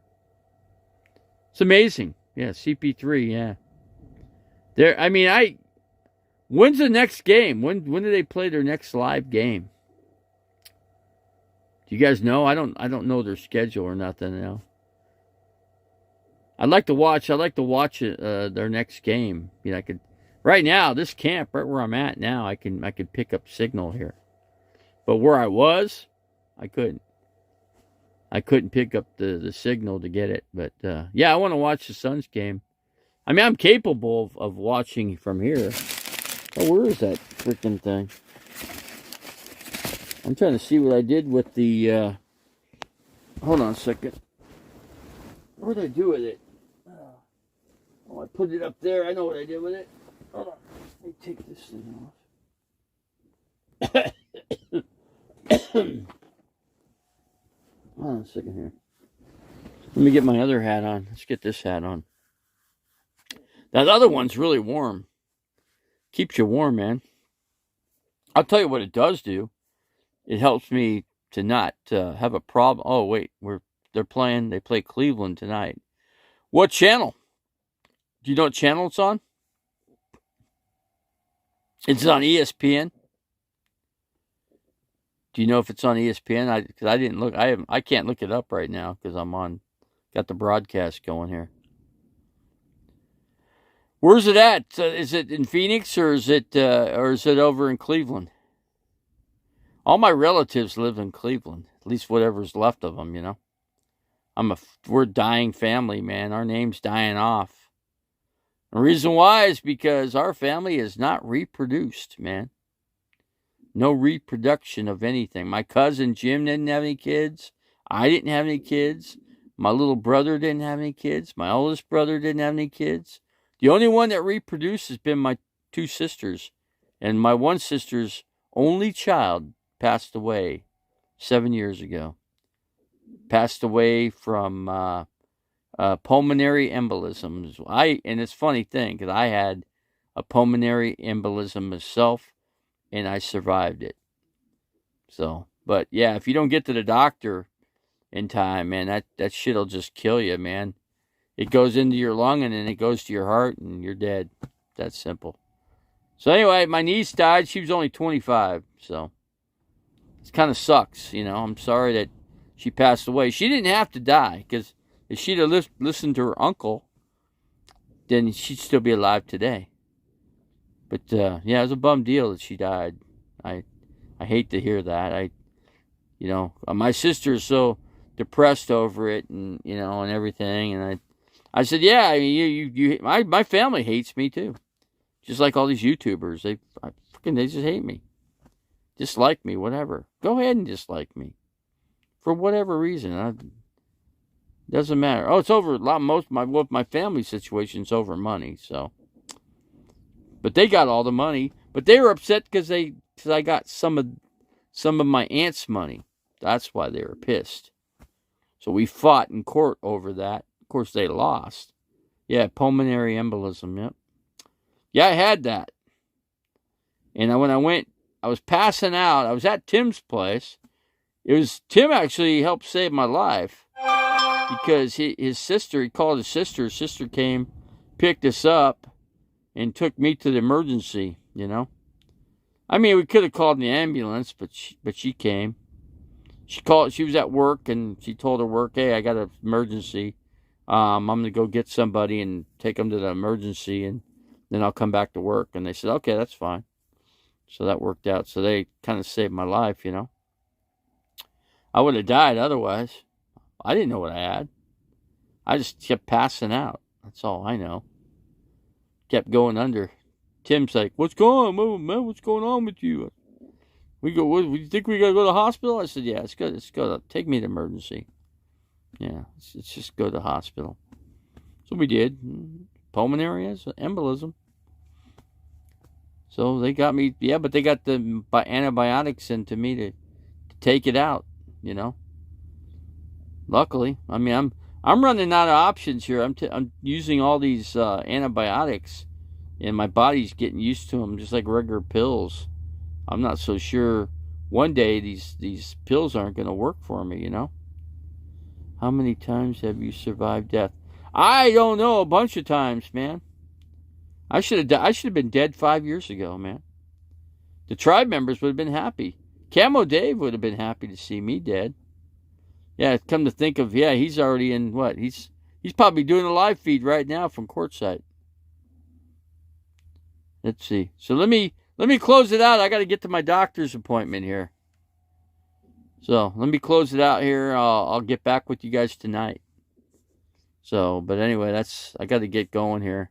It's amazing. Yeah, CP3, yeah. When's the next game? When do they play their next live game? Do you guys know? I don't know their schedule or nothing, you know. I'd like to watch their next game. You know, right now, this camp, right where I'm at now, I can pick up signal here. But where I was, I couldn't. I couldn't pick up the signal to get it. But yeah, I want to watch the Suns game. I mean, I'm capable of watching from here. Oh, where is that freaking thing? I'm trying to see what I did with the. Hold on a second. What did I do with it? Oh, I put it up there. I know what I did with it. Hold on. Let me take this thing off. Hold on a second here. Let me get my other hat on. Let's get this hat on. That other one's really warm. Keeps you warm, man. I'll tell you what it does do. It helps me to not have a problem. Oh, wait. They play Cleveland tonight. What channel? Do you know what channel it's on? It's on ESPN. Do you know if it's on ESPN? Because I didn't look. I can't look it up right now because I'm on. Got the broadcast going here. Where's it at? Is it in Phoenix or is it over in Cleveland? All my relatives live in Cleveland. At least whatever's left of them, you know. We're a dying family, man. Our name's dying off. The reason why is because our family is not reproduced, man. No reproduction of anything. My cousin Jim didn't have any kids. I didn't have any kids. My little brother didn't have any kids. My oldest brother didn't have any kids. The only one that reproduced has been my two sisters. And my one sister's only child passed away 7 years ago. Passed away from pulmonary embolism. And it's a funny thing because I had a pulmonary embolism myself, and I survived it. So, but yeah, if you don't get to the doctor in time, man, that shit'll just kill you, man. It goes into your lung and then it goes to your heart and you're dead. That's simple. So anyway, my niece died. She was only 25, so it kind of sucks, you know. I'm sorry that she passed away. She didn't have to die because if she'd have listened to her uncle, then she'd still be alive today. But yeah, it was a bum deal that she died. I hate to hear that. My sister is so depressed over it, and you know, and everything. And I said, yeah, I mean, my family hates me too, just like all these YouTubers. They just hate me, dislike me, whatever. Go ahead and dislike me, for whatever reason. Doesn't matter. Oh, it's over. My family situation's over money. So, but they got all the money. But they were upset because I got some of my aunt's money. That's why they were pissed. So we fought in court over that. Of course, they lost. Yeah, pulmonary embolism. Yep. Yeah, I had that. And when I went, I was passing out. I was at Tim's place. Tim actually helped save my life because his sister, he called his sister. His sister came, picked us up, and took me to the emergency, you know. I mean, we could have called the ambulance, but she came. She was at work, and she told her work, hey, I got an emergency. I'm going to go get somebody and take them to the emergency, and then I'll come back to work. And they said, okay, that's fine. So that worked out. So they kind of saved my life, you know. I would have died otherwise. I didn't know what I had. I just kept passing out. That's all I know. Kept going under. Tim's like, what's going on, man? What's going on with you? We go, what, you think we got to go to the hospital? I said, yeah, let's go. Take me to emergency. Yeah, let's just go to the hospital. So we did. Pulmonary embolism. So they got me, yeah, but they got the antibiotics into me to take it out, you know. Luckily, I mean, I'm running out of options here. I'm using all these antibiotics, and my body's getting used to them, just like regular pills. I'm not so sure one day these pills aren't going to work for me, you know. How many times have you survived death? I don't know, a bunch of times, man. I should have been dead 5 years ago, man. The tribe members would have been happy. Camo Dave would have been happy to see me dead. Yeah, come to think of, yeah, he's already in what? He's probably doing a live feed right now from courtside. Let's see. So let me close it out. I got to get to my doctor's appointment here. So let me close it out here. I'll get back with you guys tonight. So, but anyway, I got to get going here.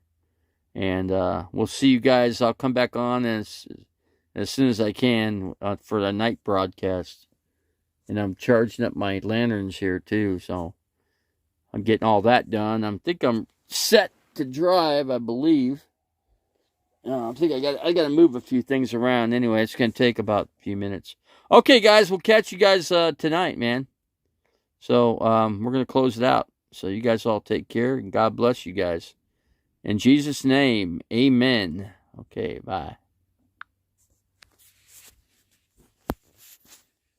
And we'll see you guys. I'll come back on as soon as I can for the night broadcast. And I'm charging up my lanterns here too, so I'm getting all that done. I think I'm set to drive, I believe. I think I got to move a few things around. Anyway, it's going to take about a few minutes. Okay, guys, we'll catch you guys tonight, man. So we're going to close it out. So you guys all take care, and God bless you guys. In Jesus' name, amen. Okay, bye.